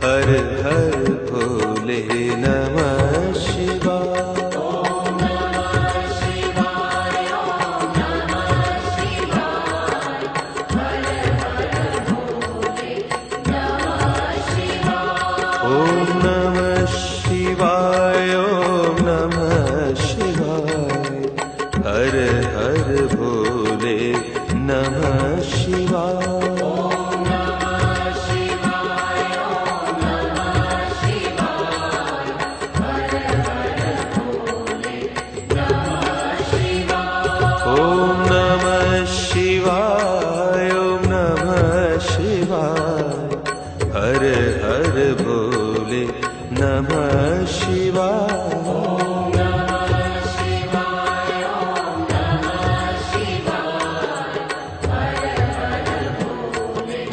हर हर भोले नमः शिवाय। ओम नमः शिवाय, ओम नमः शिवाय, हर हर भोले नमः शिवाय। ओम नमः शिवाय, ओम नमः शिवाय, हर हर भोले नमः शिवाय। ओम नमः शिवाय, ओम नमः शिवाय, हर हर भोले नमः शिवाय। ओम नमः शिवाय, ओम नमः शिवाय, हर हर भोले नमः शिवाय। ओम नमः शिवाय, ओम नमः शिवाय, हर हर भोले नमः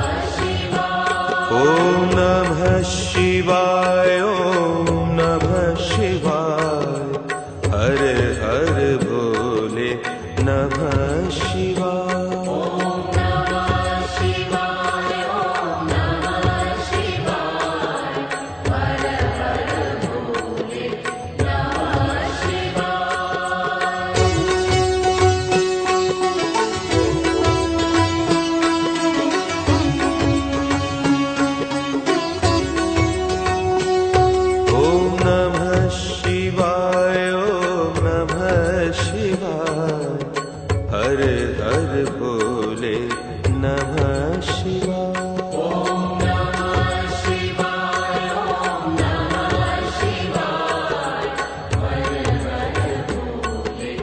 शिवाय। ओम नमः शिवाय, ओम नमः शिवाय, हर हर भोले नमः शिवाय। ओम नमः शिवाय, ओम नमः शिवाय, हर हर भोले नमः शिवाय। ओम नमः शिवाय, ओम नमः शिवाय, हर हर भोले नमः शिवाय। ओम नमः शिवाय, ओम नमः शिवाय, हर हर भोले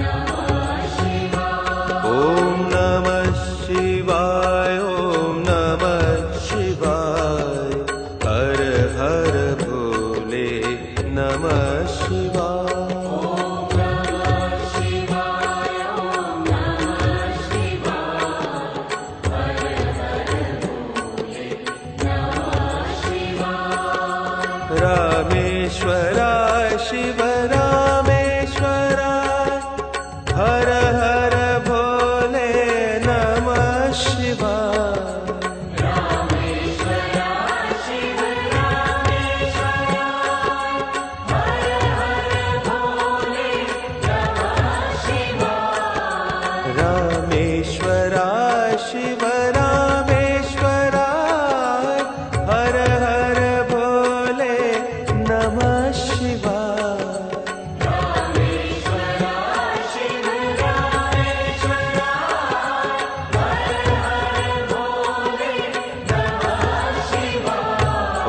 नमः शिवाय। ओम नमः शिवाय, ओम नमः शिवाय, हर हर भोले नमः शिवाय। रामेश्वराय शिव रामेश्वराय, हर हर भोले नमः शिवाय। रामेश्वराय शिव रामेश्वराय, हर हर भोले नमः शिवाय। रामेश्वराय शिव रामेश्वराय, हर हर भोले नमः शिवाय।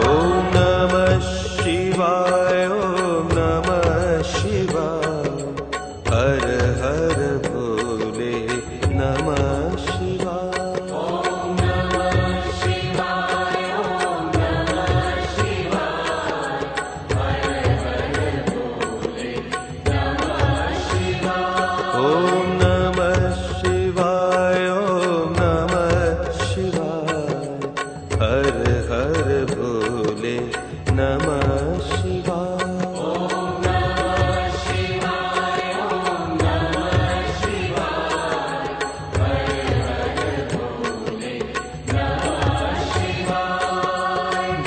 ओम नमः शिवाय, ओम नमः शिवाय, हर हर भोले नमः शिवाय। ओम नमः शिवाय, ओम नमः शिवाय, हर हर भोले नमः शिवाय। ओम नमः शिवाय, ओम नमः शिवाय, नमः शिवाय।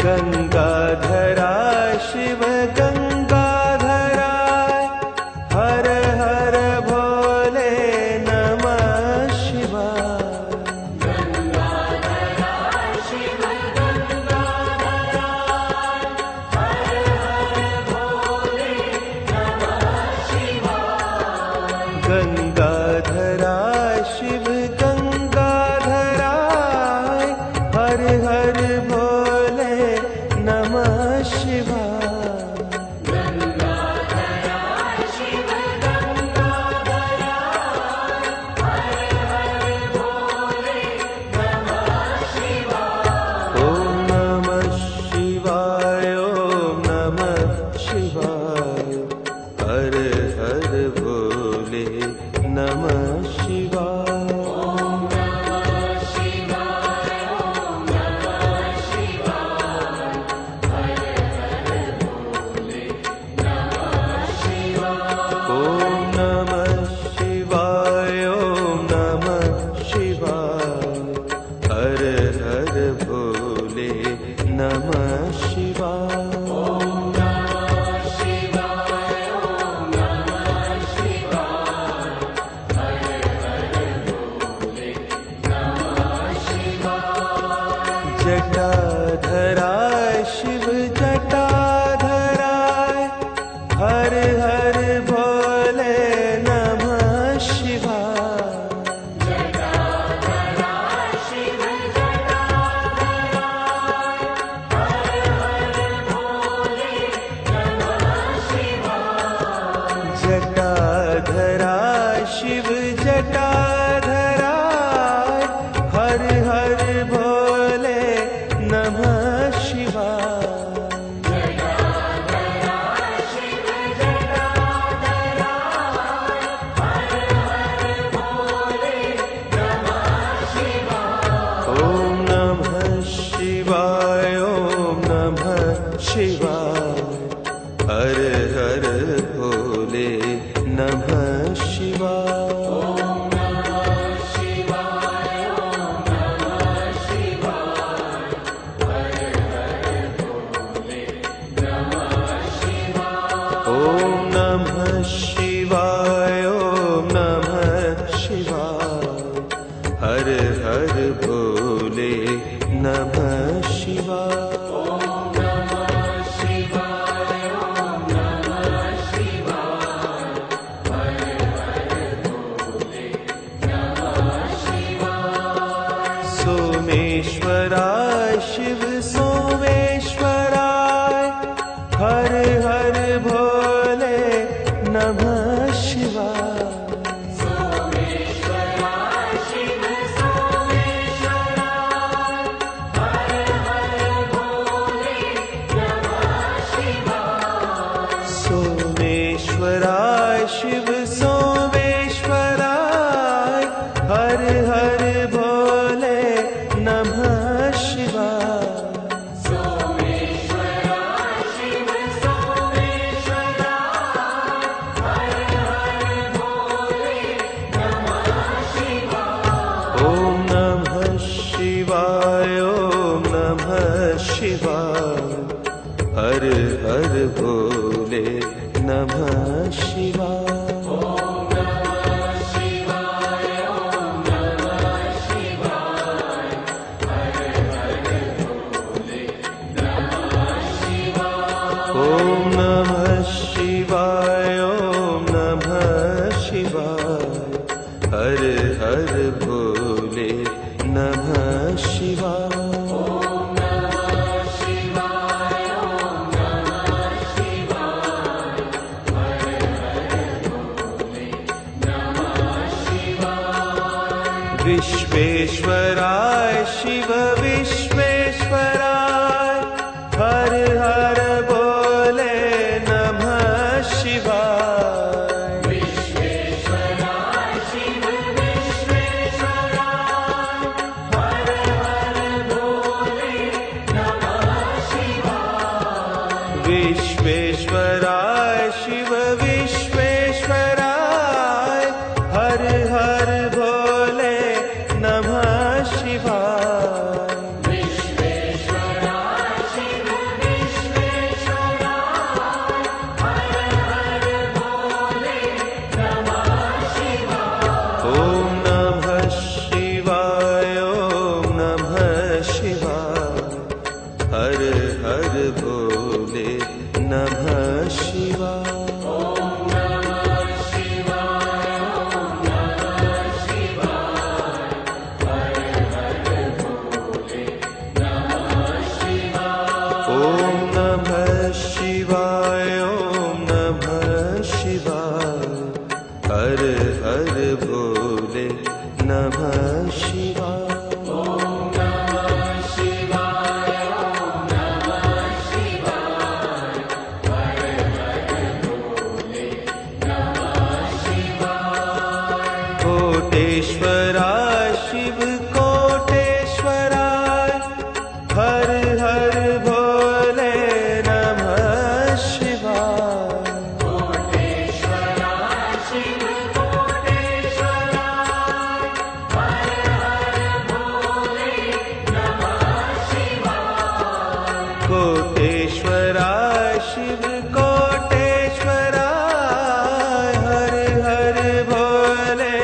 गंगाधरा शिव गंगाधरा हर हर भोले नमः शिवाय। गंगाधरा शिव गंगाधरा हर हर भोले नमः शिवाय। गंगाधरा शिव गंगाधरा हर हर भोले नमः शिवाय। गंगाधरा शिव गंगाधरा हर हर भोले नमः शिवाय। ओम नमः शिवाय ओम नमः शिवाय हर हर भोले नमः शिवाय। ओम नमः शिवाय ओम नमः शिवाय हर हर भोले नमः शिवाय। ओम नमः शिवाय ओम नमः शिवाय हर हर भोले नमः शिवाय। ओम नमः शिवाय ओम नमः शिवाय हर हर भोले नमः शिवाय। जटाधरा शिव जटाधरा हर हर भोले नमः शिवाय। जटाधरा शिव जटाधरा हर हर भोले नमः शिवाय। जटाधरा शिव जटाधरा हर हर भोले नमः शिवाय। जटाधरा शिव जटाधरा हर हर भोले नमः शिवाय। ओम नमः शिवाय ओम नमः शिवाय हर हर भोले नमः शिवाय। ओम नमः शिवाय ओम नमः शिवाय हर हर भोले नमः शिवाय। ओम नमः शिवाय ओम नमः शिवाय हर हर भोले नमः शिवाय। ओम नमः शिवाय ओम नमः शिवाय हर हर भोले नमः शिवाय। सोमेश्वराय शिव सोमेश्वराय हर हर भोले नमः शिवाय। सोमेश्वराय शिव सोमेश्वराय हर हर भोले नमः शिवाय। सोमेश्वराय शिव सोमेश्वराय हर हर भोले नमः शिवाय। सोमेश्वराय शिव सोमेश्वराय हर हर भोले नमः शिवाय। ओम नमः शिवाय ओम नमः शिवाय हर हर भोले नमः शिवाय। ओम नमः शिवाय ओम नमः शिवाय हर हर भोले नमः शिवाय। ओम नमः शिवाय ओम नमः शिवाय हर हर भोले नमः शिवाय। ओम नमः शिवाय ओम नमः शिवाय हर हर भोले नमः शिवाय। विश्वेश्वराय शिव विश्वेश्वराय हर हर भोले नमः शिवाय। विश्वेश्वराय शिव विश्वेश्वराय हर हर भोले नमः शिवाय। विश्वेश्वराय शिव विश्वेश्वराय हर हर भोले नमः शिवाय विश्वेश्वराय शिव विश्वेश्वराय हर हर भोले नमः शिवाय ओम नमः शिवाय ओम नमः शिवाय हर हर भोले नमः शिवाय ओम नमः शिवाय ओम नमः शिवाय हर हर भोले नमः शिवाय ओम नमः शिवाय ओम नमः शिवाय हर हर भोले नमः शिवाय ओम नमः शिवाय ओम नमः शिवाय हर हर भोले नमः शिवाय कोटेश्वराय शिव कोटेश्वराय हर हर भोले नमः शिवाय कोटेश्वराय शिव कोटेश्वराय हर हर भोले नमः शिवाय कोटेश्वराय शिव कोटेश्वराय हर हर भोले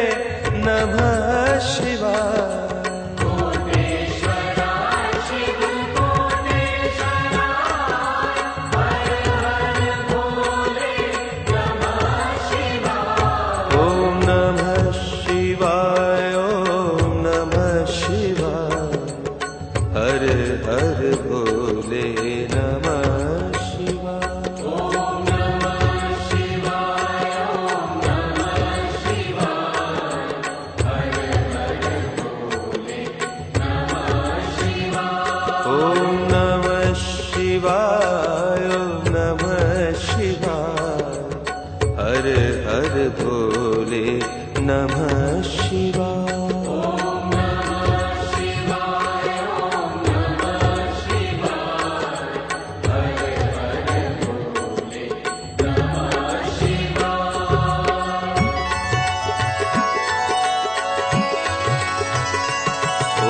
नमः शिवाय कोटेश्वराय शिव कोटेश्वराय हर हर भोले नमः शिवाय ओम नमः शिवाय ओम नमः शिवाय हर हर भोले नमः शिवाय ओम नमः शिवाय ओम नमः शिवाय हर हर भोले नमः शिवाय ओम नमः शिवाय ओम नमः शिवाय हर हर भोले नमः शिवाय ओम नमः शिवाय ओम नमः शिवाय हर हर भोले नमः शिवाय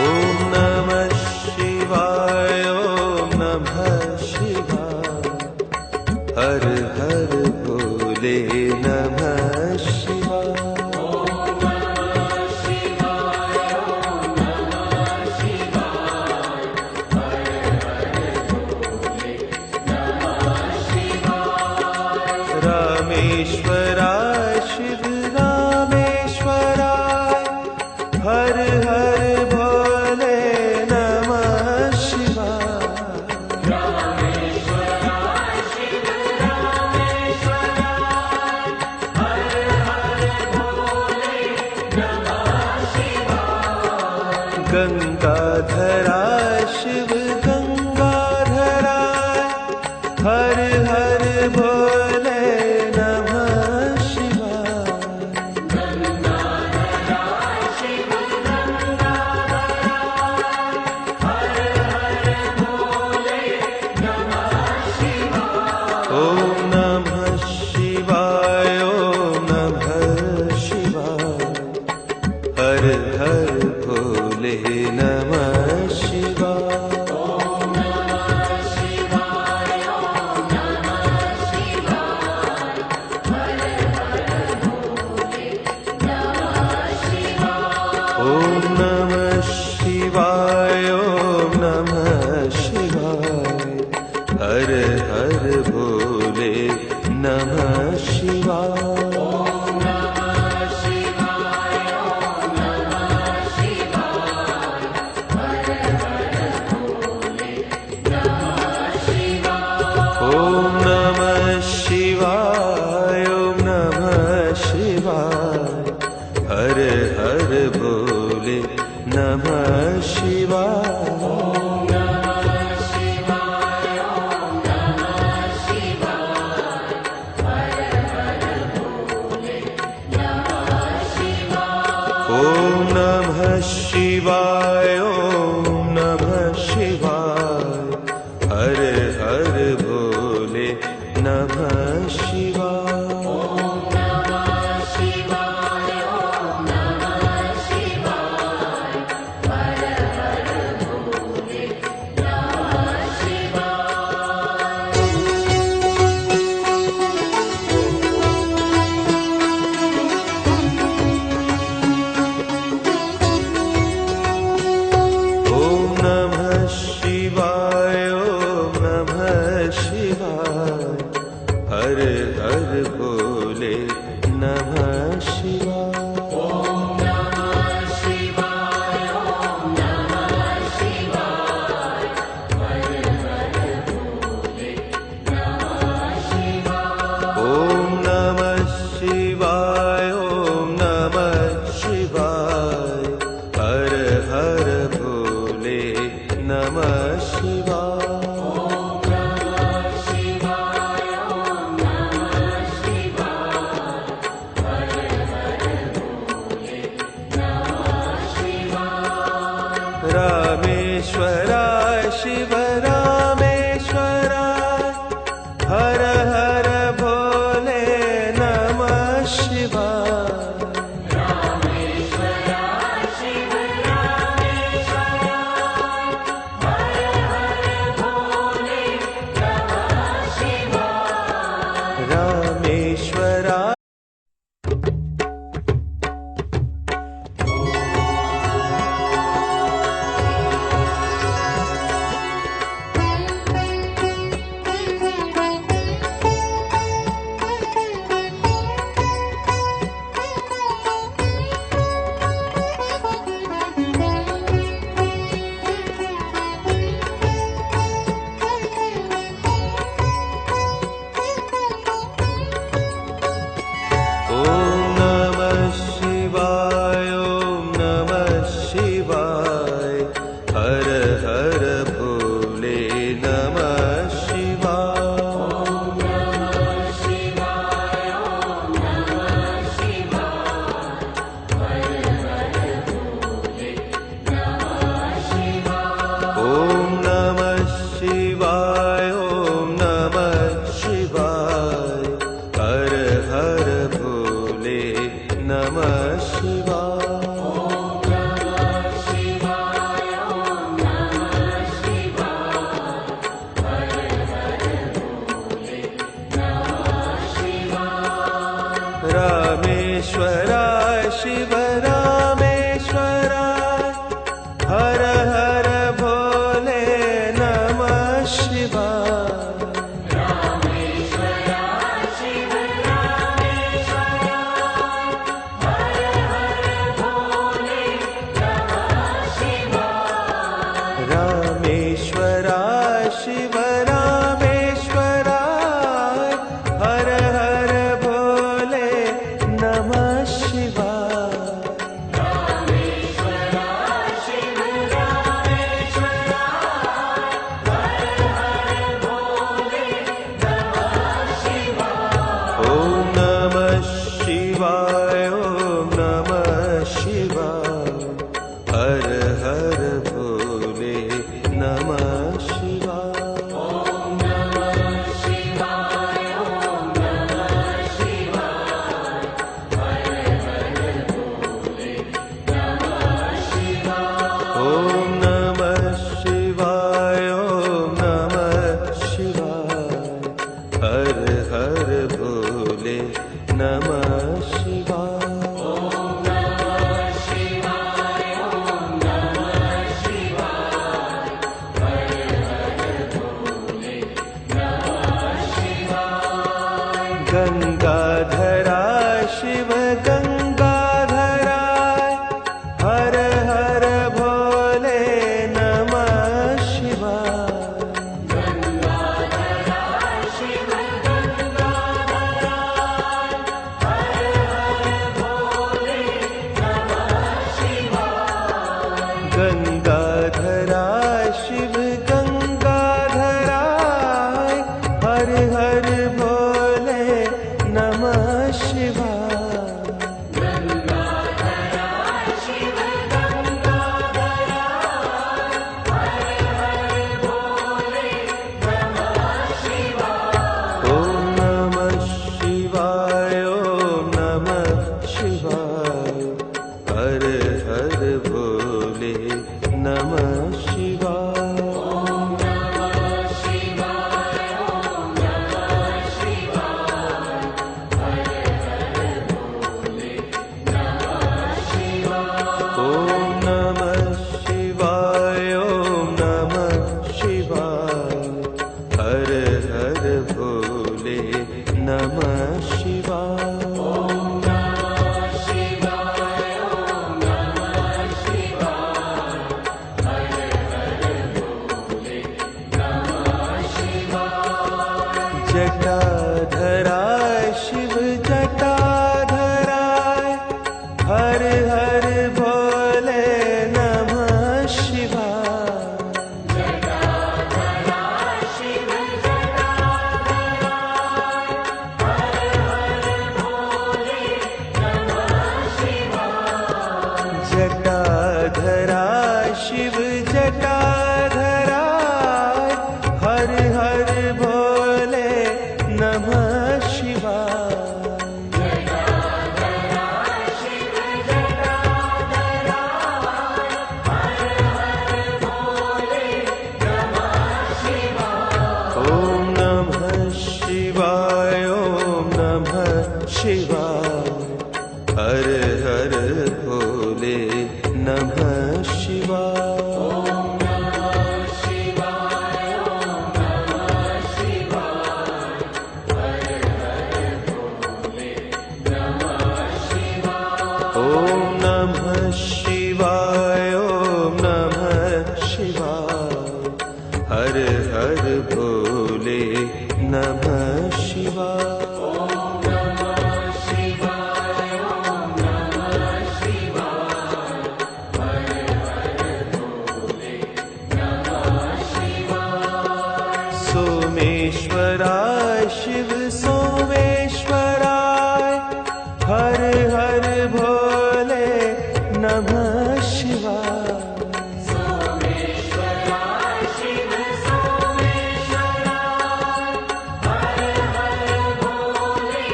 ओम नमः शिवाय ओम नमः शिवाय हर हर भोले नमः शिवाय ओम नमः शिवाय ओम नमः शिवाय हर हर भोले नमः शिवाय रामेश्वराय शिव रामेश्वराय हर हर भोले नमः शिवाय रामेश्वराय शिव रामेश्वराय हर हर भोले नमः शिवाय गंगाधराय शिव गंगाधराय हर हर भोले नमः शिवाय गंगाधराय शिव गंगाधराय हर हर भोले नमः शिवाय ओम नमः शिवाय ओम नमः शिवाय हर हर भोले नमः शिवाय ओम नमः शिवाय ओम नमः शिवाय हर हर भोले नमः शिवाय ओम नमः शिवाय ओम नमः शिवाय हर हर भोले नमः शिवाय ओम नमः शिवाय ओम नमः शिवाय हर हर भोले नमः शिवाय ओम नमः शिवाय ओम नमः शिवाय हर हर भोले नमः शिवाय ओम नमः शिवाय ओम नमः शिवाय हर हर भोले नमः शिवाय ओम नमः शिवाय ओम नमः शिवाय हर हर भोले भोले नमः शिवाय। हर हर भोले नमः शिवाय। ओम नमः शिवाय ओम नमः शिवाय हर हर भोले नमः शिवाय। ओम नमः शिवाय ओम नमः शिवाय हर हर भोले नमः शिवाय। रामेश्वराय शिव रामेश्वराय हर हर भोले नमः शिवाय। रामेश्वराय शिव रामेश्वराय हर हर भोले नमः शिवाय। रामेश्वराय रामेश्वराय शिव रामेश्वराय हर हर भोले नमः शिवाय। रामेश्वराय शिव रामेश्वराय हर हर भोले नमः शिवाय। रामेश्वराय शिव रामेश्वराय हर हर भोले नमः शिवाय। रामेश्वराय शिव रामेश्वराय हर हर भोले नमः शिवाय। ओम नमः शिवाय ओम नमः शिवाय हर हर भोले नमः शिवाय। ओम नमः शिवाय ओम नमः शिवाय हर हर भोले नमः शिवाय। ओम नमः शिवाय ओम नमः शिवाय हर हर भोले नमः शिवाय। ओम नमः शिवाय ओम नमः शिवाय हर हर भोले नमः शिवाय। गंगाधराय शिव गंगाधराय हर हर भोले नमः शिवाय। गंगाधराय शिव गंगाधराय हर हर भोले नमः शिवाय। गंगाधराय शिव गंगाधराय हर हर भोले नमः शिवाय। गंगाधराय शिव गंगाधराय हर हर भोले नमः शिवाय। हर भोले नमः शिवाय। जटाधराय शिव जटाधराय हर हर भोले नमः शिवाय। जटाधराय शिव जटाधराय हर हर भोले नमः शिवाय। जटाधराय शिव जटाधराय हर हर भोले नमः शिवाय। जटाधराय शिव जटाधराय हर हर भोले नमः शिवाय। ओम नमः शिवाय ओम नमः शिवाय हर हर भोले नमः शिवाय। ओम नमः शिवाय ओम नमः शिवाय हर हर भोले नमः शिवाय। सोमेश्वराय शिव सोमेश्वराय हर हर भोले नमः शिवाय। सोमेश्वराय शिव सोमेश्वराय हर हर भोले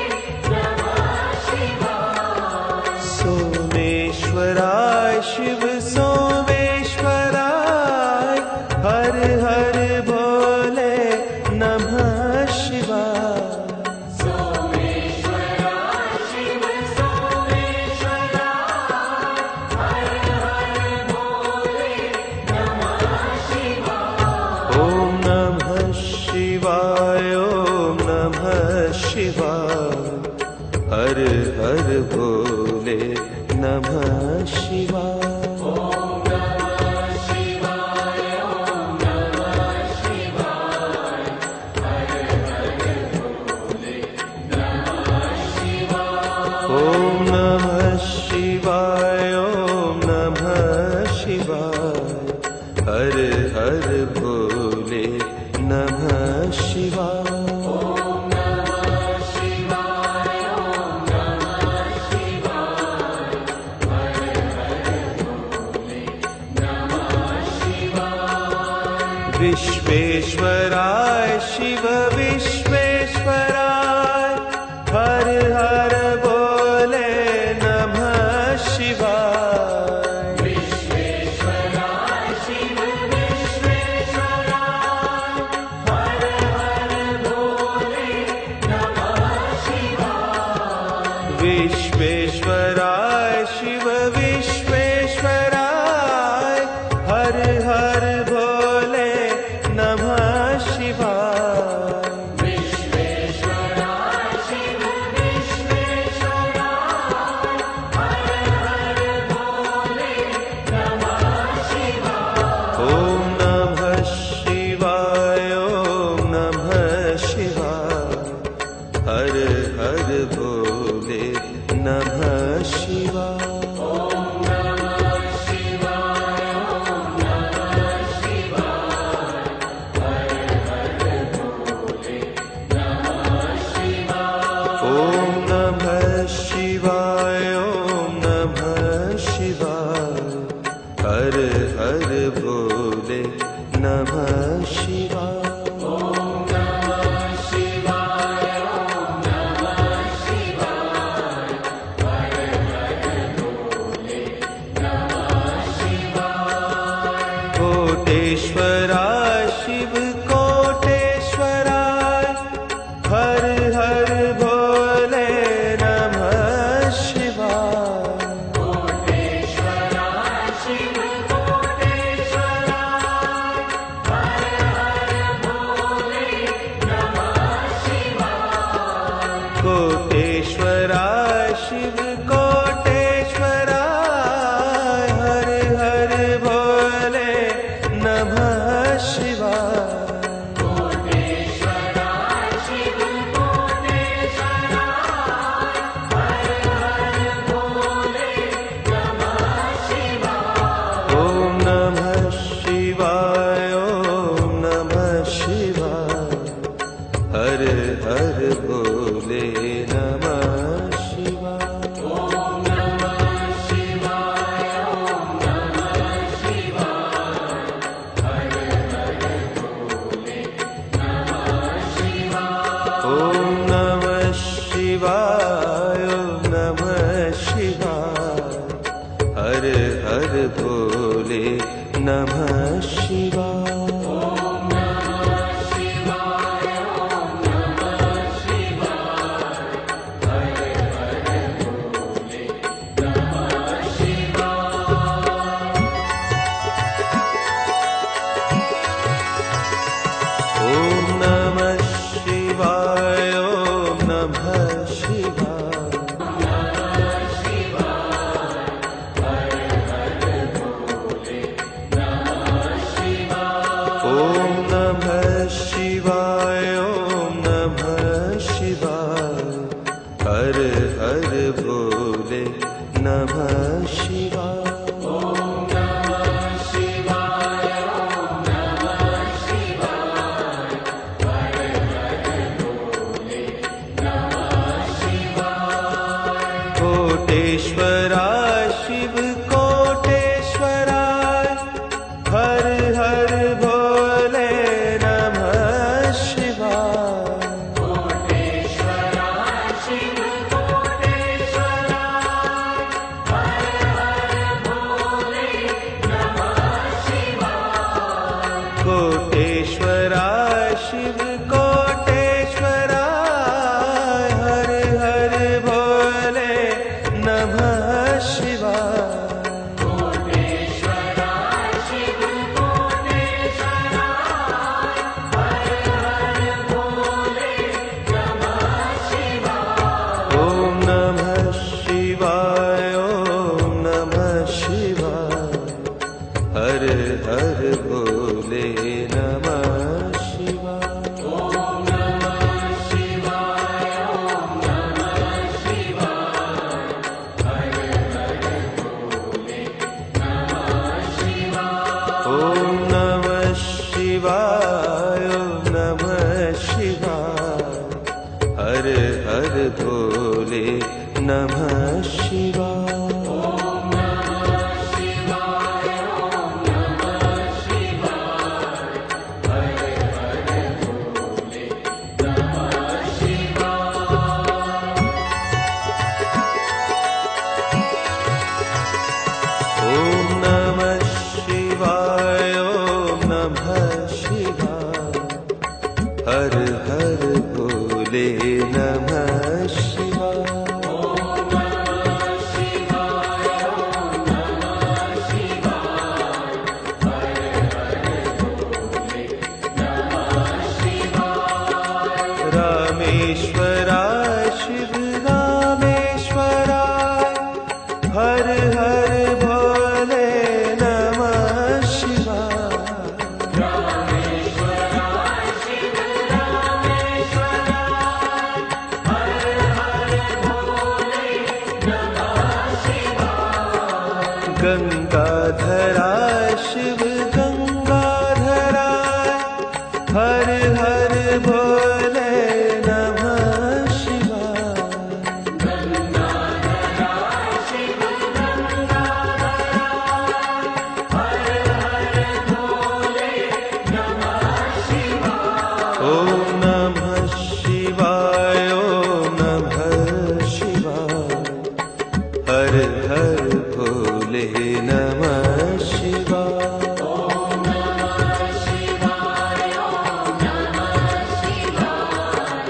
नमः शिवाय। सोमेश्वराय शिव सोमेश्वराय हर हर भोले नमः शिवाय। सोमेश्वराय शिव सोमेश्वराय हर हर भोले नमः शिवाय। ओम नमः शिवाय ओम नमः शिवाय हर हर भोले नमः शिवाय। ओम नमः शिवाय ओम नमः शिवाय हर हर भोले नमः शिवाय। ओम नमः शिवाय ओम नमः शिवाय हर हर भोले नमः शिवाय। ओम नमः शिवाय, ओम नमः शिवाय, हर हर भोले नमः शिवाय। ओम नमः शिवाय, ओम नमः शिवाय, हर हर भोले नमः शिवाय। ओम नमः शिवाय, ओम नमः शिवाय, हर हर भोले नमः शिवाय। ओम नमः शिवाय, ओम नमः शिवाय, ओम नमः शिवाय, ओम नमः शिवाय, हर हर भोले नमः शिवाय। ओम नमः शिवाय, ओम नमः शिवाय, हर हर भोले नमः शिवाय। कोटेश्वराय शिव कोटेश्वराय, हर हर भोले नमः शिवाय। कोटेश्वराय शिव कोटेश्वराय, हर हर भोले नमः शिवाय। कोटेश्वराय शिव कोटेश्वराय, हर हर भोले नमः शिवाय। कोटेश्वराय शिव कोटेश्वराय, हर हर भोले नमः शिवाय। ओम नमः शिवाय, ओम नमः शिवाय, हर हर भोले नमः शिवाय। ओम नमः शिवाय, ओम नमः शिवाय, हर हर भोले नमः शिवाय। ओम नमः शिवाय, ओम नमः शिवाय, हर हर भोले नमः शिवाय। ओम नमः शिवाय, ओम नमः शिवाय, हर हर भोले नमः शिवाय। ओम नमः शिवाय, ओम नमः शिवाय, हर हर भोले नमः शिवाय। ओम नमः शिवाय, ओम नमः शिवाय, हर हर भोले नमः शिवाय। रामेश्वराय शिव रामेश्वराय, हर हर भोले नमः शिवाय। रामेश्वराय शिव रामेश्वराय, हर हर भोले नमः शिवाय। गंगाधराय शिव गंगाधराय, हर हर भोले नमः शिवाय। गंगाधराय शिव गंगाधराय, हर हर भोले नमः शिवाय। ओम नमः शिवाय, ओम नमः शिवाय, हर हर भोले नमः शिवाय। ओम नमः शिवाय, ओम नमः शिवाय,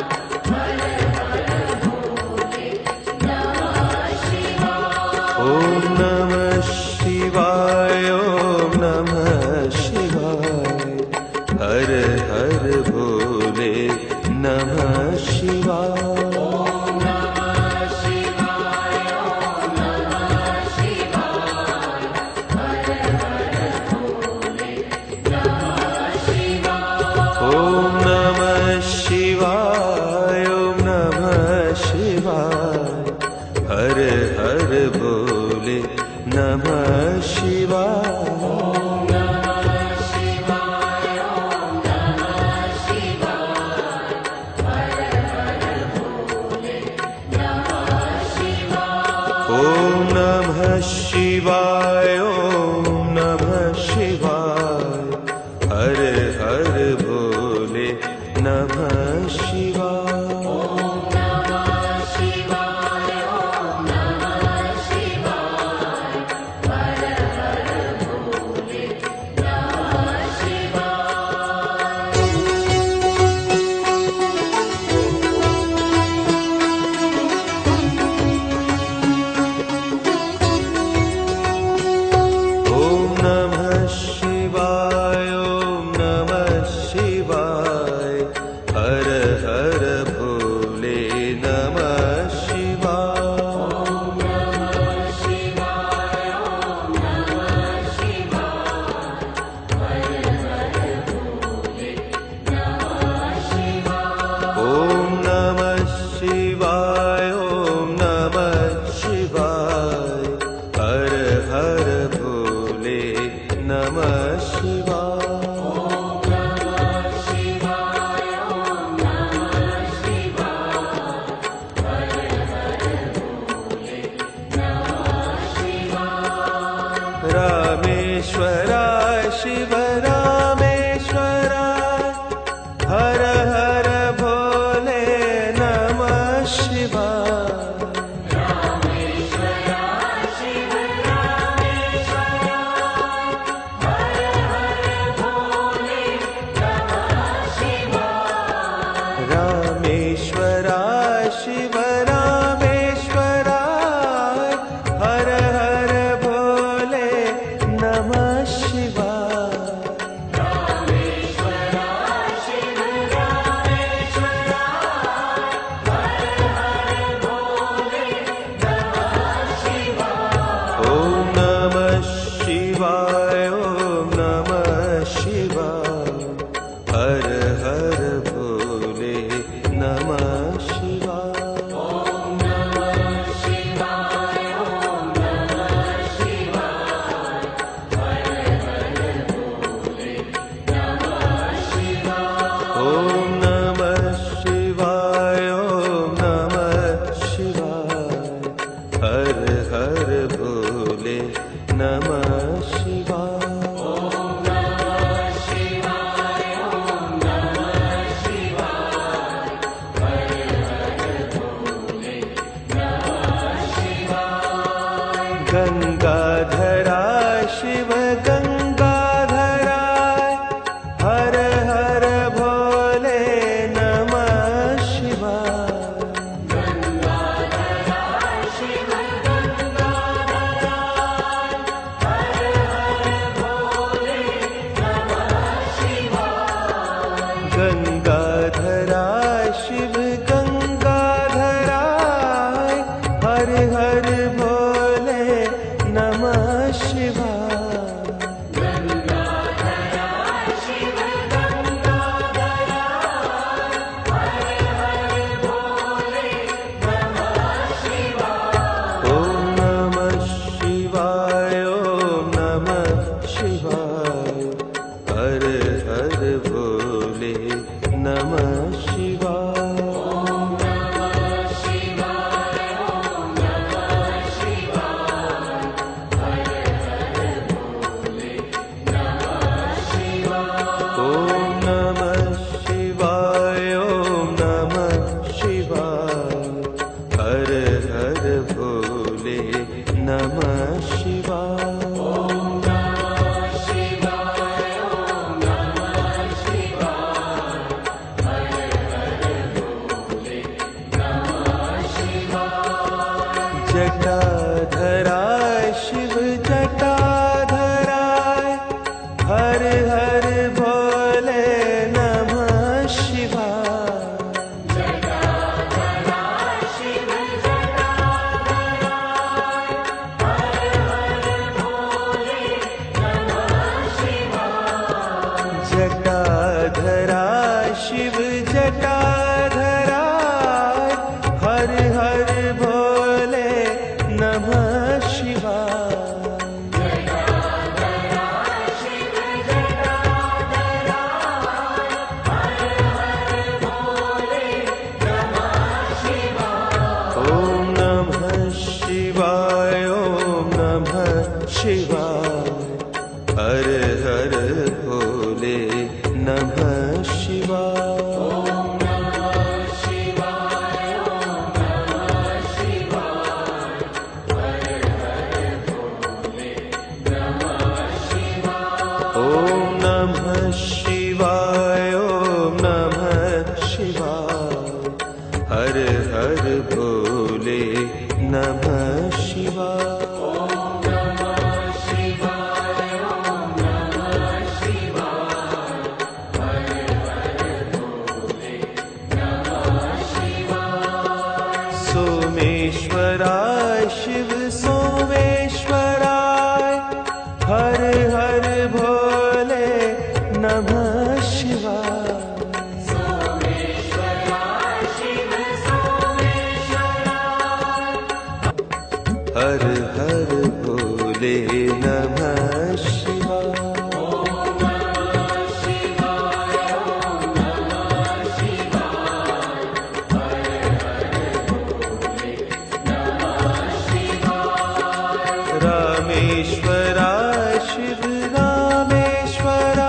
हर हर भोले नमः शिवाय। ओम नमः शिवाय, ओम नमः शिवाय, हर हर भोले नमः शिवाय। ओम नमः शिवाय, ओम नमः शिवाय, हर हर भोले नमः शिवाय। ओम नमः शिवाय, ओम नमः शिवाय, हर हर भोले नमः शिवाय। ओम नमः शिवाय, ओम नमः शिवाय, ॐ नमः शिवाय ॐ नमः शिवाय हर हर भोले नमः शिवाय रामेश्वराय शिव रामेश्वराय हर हर भोले नमः शिवाय रामेश्वराय शिव रामेश्वराय हर हर भोले नमः शिवाय ॐ नमः शिवाय ॐ नमः शिवाय हर हर भोले नमः शिवाय ॐ नमः शिवाय ॐ नमः शिवाय हर हर भोले नमः शिवाय गंगाधराय शिव गंगाधराय हर हर भोले नमः शिवाय गंगाधराय शिव गंगाधराय हर हर भोले नमः शिवाय ॐ नमः शिवाय ॐ नमः शिवाय हर हर भोले नमः शिवाय ॐ नमः शिवाय ॐ नमः शिवाय हर हर भोले नमः शिवाय जटाधराय शिव जटाधराय हर हर भोले नमः शिवाय जटाधराय शिव जटाधराय हर हर भोले हर हर भोले नमः शिवाय। सोमेश्वराय शिव सोमेश्वराय, हर हर भोले नमः शिवाय। सोमेश्वराय शिव सोमेश्वराय, हर हर भोले नमः शिवाय। रामेश्वराय शिव रामेश्वराय,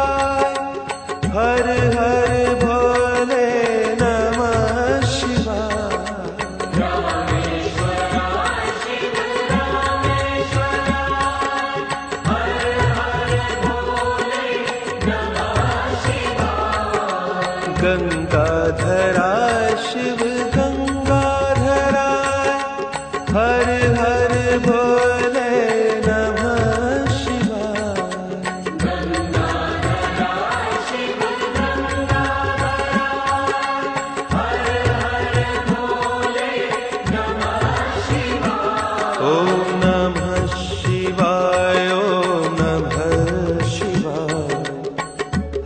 हर हर भोले नमः शिवाय। रामेश्वराय शिव रामेश्वराय, हर हर भोले नमः शिवाय। गंगाधराय शिव गंगाधराय, हर हर भोले नमः शिवाय। गंगाधराय शिव गंगाधराय, हर हर भोले नमः शिवाय। ओम नमः शिवाय, ओम नमः शिवाय,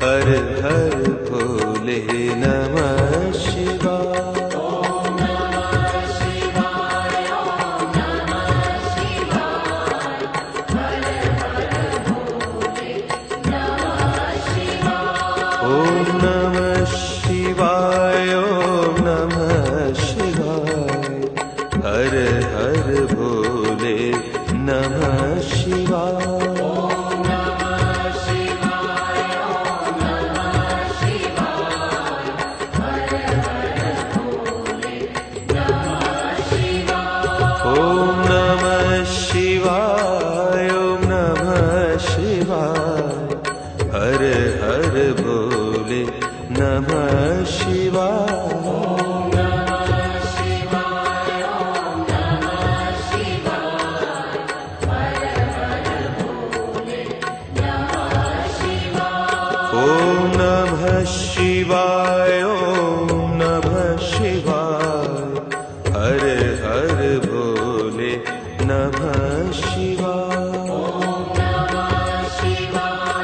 हर हर भोले नमः शिवाय। ओम नमः शिवाय, ओम नमः शिवाय, हर हर भोले नमः शिवाय। ओम नमः शिवाय, ओम नमः शिवाय, हर हर भोले नमः शिवाय। ओम नमः शिवाय, ओम नमः शिवाय, हर हर भोले नमः शिवाय। ओम नमः शिवाय, ओम नमः शिवाय, हर हर भोले नमः शिवाय। ओम नमः शिवाय, ओम नमः शिवाय, हर हर भोले नमः शिवाय। ओम नमः शिवाय, ओम नमः शिवाय, हर हर भोले नमः शिवाय। ओम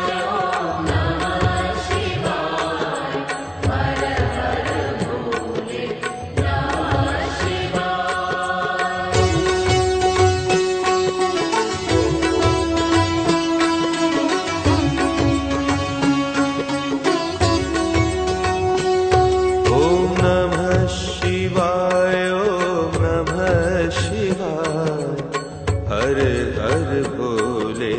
नमः शिवाय, ओम नमः शिवाय, हर हर भोले नमः शिवाय। ओम नमः शिवाय, ओम नमः शिवाय, हर हर भोले नमः शिवाय। ओम नमः शिवाय, ओम नमः शिवाय, हर हर भोले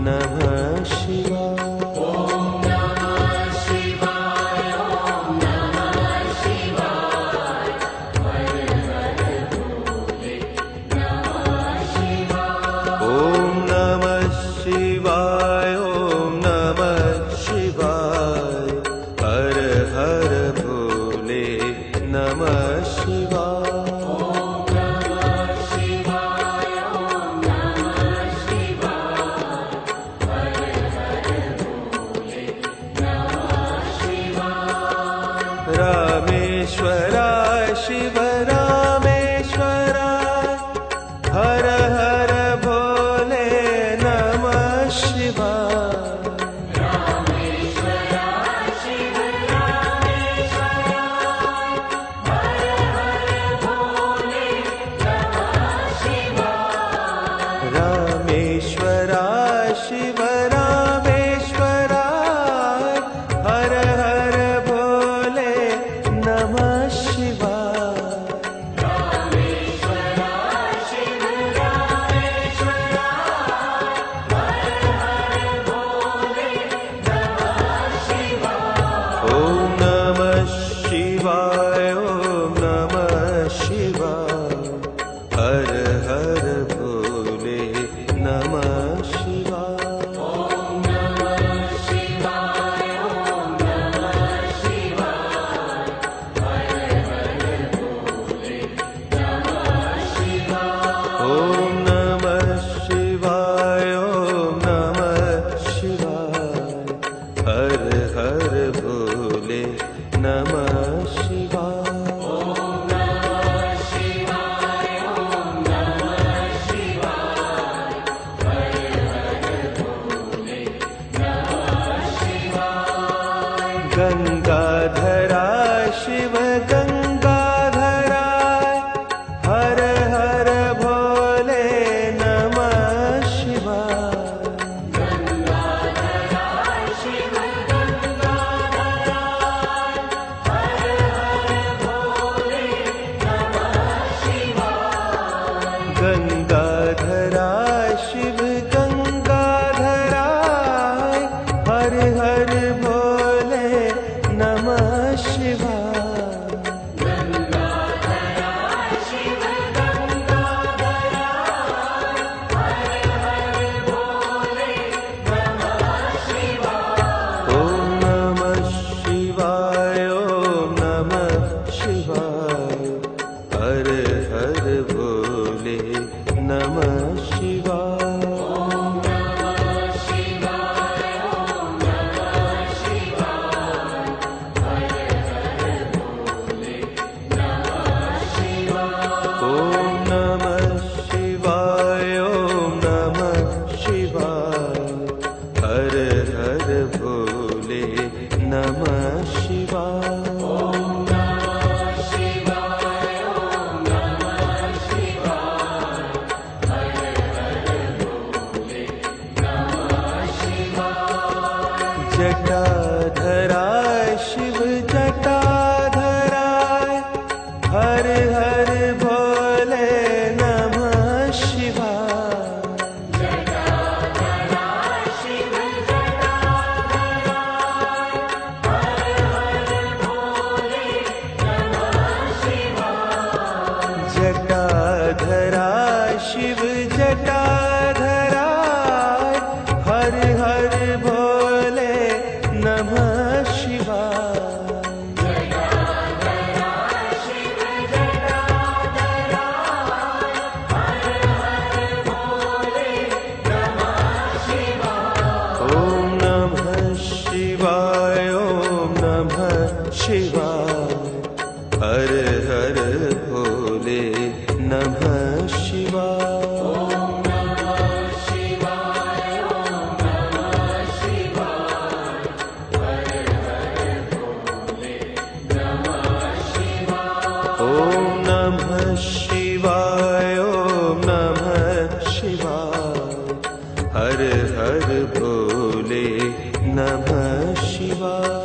नमः शिवाय। ओम नमः शिवाय, ओम नमः शिवाय, हर हर भोले नमः शिवाय। ओम नमः शिवाय, ओम नमः शिवाय, हर हर भोले नमः शिवाय। रामेश्वराय शिव रामेश्वराय, हर हर भोले नमः शिवाय। रामेश्वराय शिव रामेश्वराय, हर हर भोले नमः शिवाय। रामेश्वराय शिव रामेश्वराय, हर हर भोले नमः शिवाय। रामेश्वराय शिव रामेश्वराय, हर हर भोले नमः शिवाय। ओम नमः शिवाय, ओम नमः शिवाय, हर हर भोले नमः शिवाय। ओम नमः शिवाय, ओम नमः शिवाय, हर हर हर हर भोले नमः शिवाय। ॐ नमः शिवाय ॐ नमः शिवाय हर हर भोले नमः शिवाय। ॐ नमः शिवाय ॐ नमः शिवाय हर हर भोले नमः शिवाय। जटाधराय शिव जटाधराय हर हर भोले नमः शिवाय। जटाधराय शिव जटाधराय हर हर भोले नमः शिवाय। जटाधराय शिव जटाधराय हर हर भोले नमः शिवाय। जटाधराय शिव जटाधराय हर हर भोले नमः शिवाय। ॐ नमः शिवाय ॐ नमः शिवाय हर हर भोले नमः शिवाय। ॐ नमः शिवाय ॐ नमः शिवाय हर हर भोले नमः शिवाय।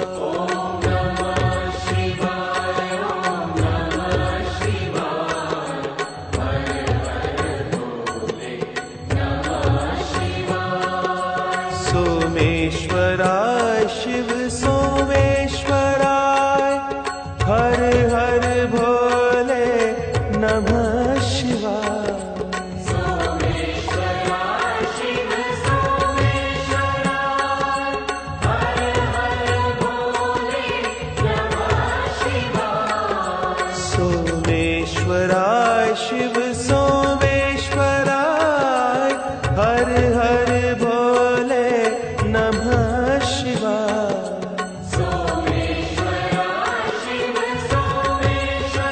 सोमेश्वराय शिव सोमेश्वराय हर हर भोले नमः शिवाय। सोमेश्वराय शिव सोमेश्वराय हर हर भोले नमः शिवाय। सोमेश्वराय शिव सोमेश्वराय हर हर भोले नमः शिवाय। सोमेश्वराय शिव सोमेश्वराय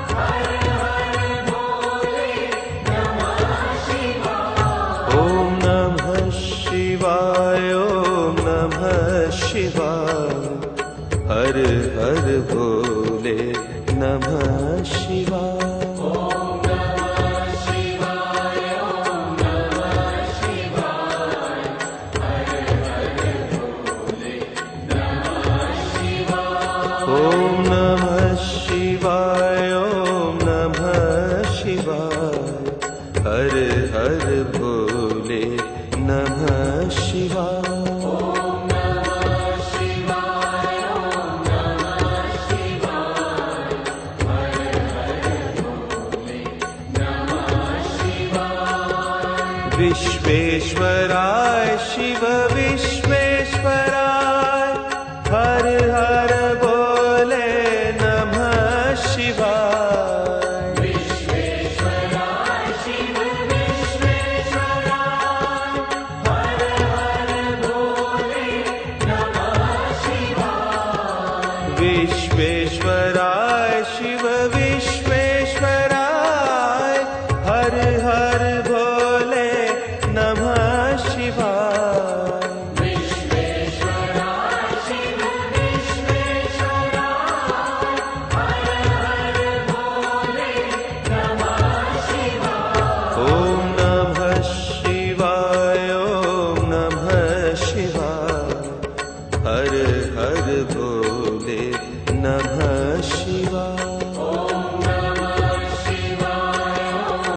हर हर भोले नमः शिवाय। ॐ नमः शिवाय ॐ नमः शिवाय हर हर भोले नमः शिवाय। ॐ नमः शिवाय ॐ नमः शिवाय हर हर भोले नमः शिवाय। विश्वेश्वराय शिव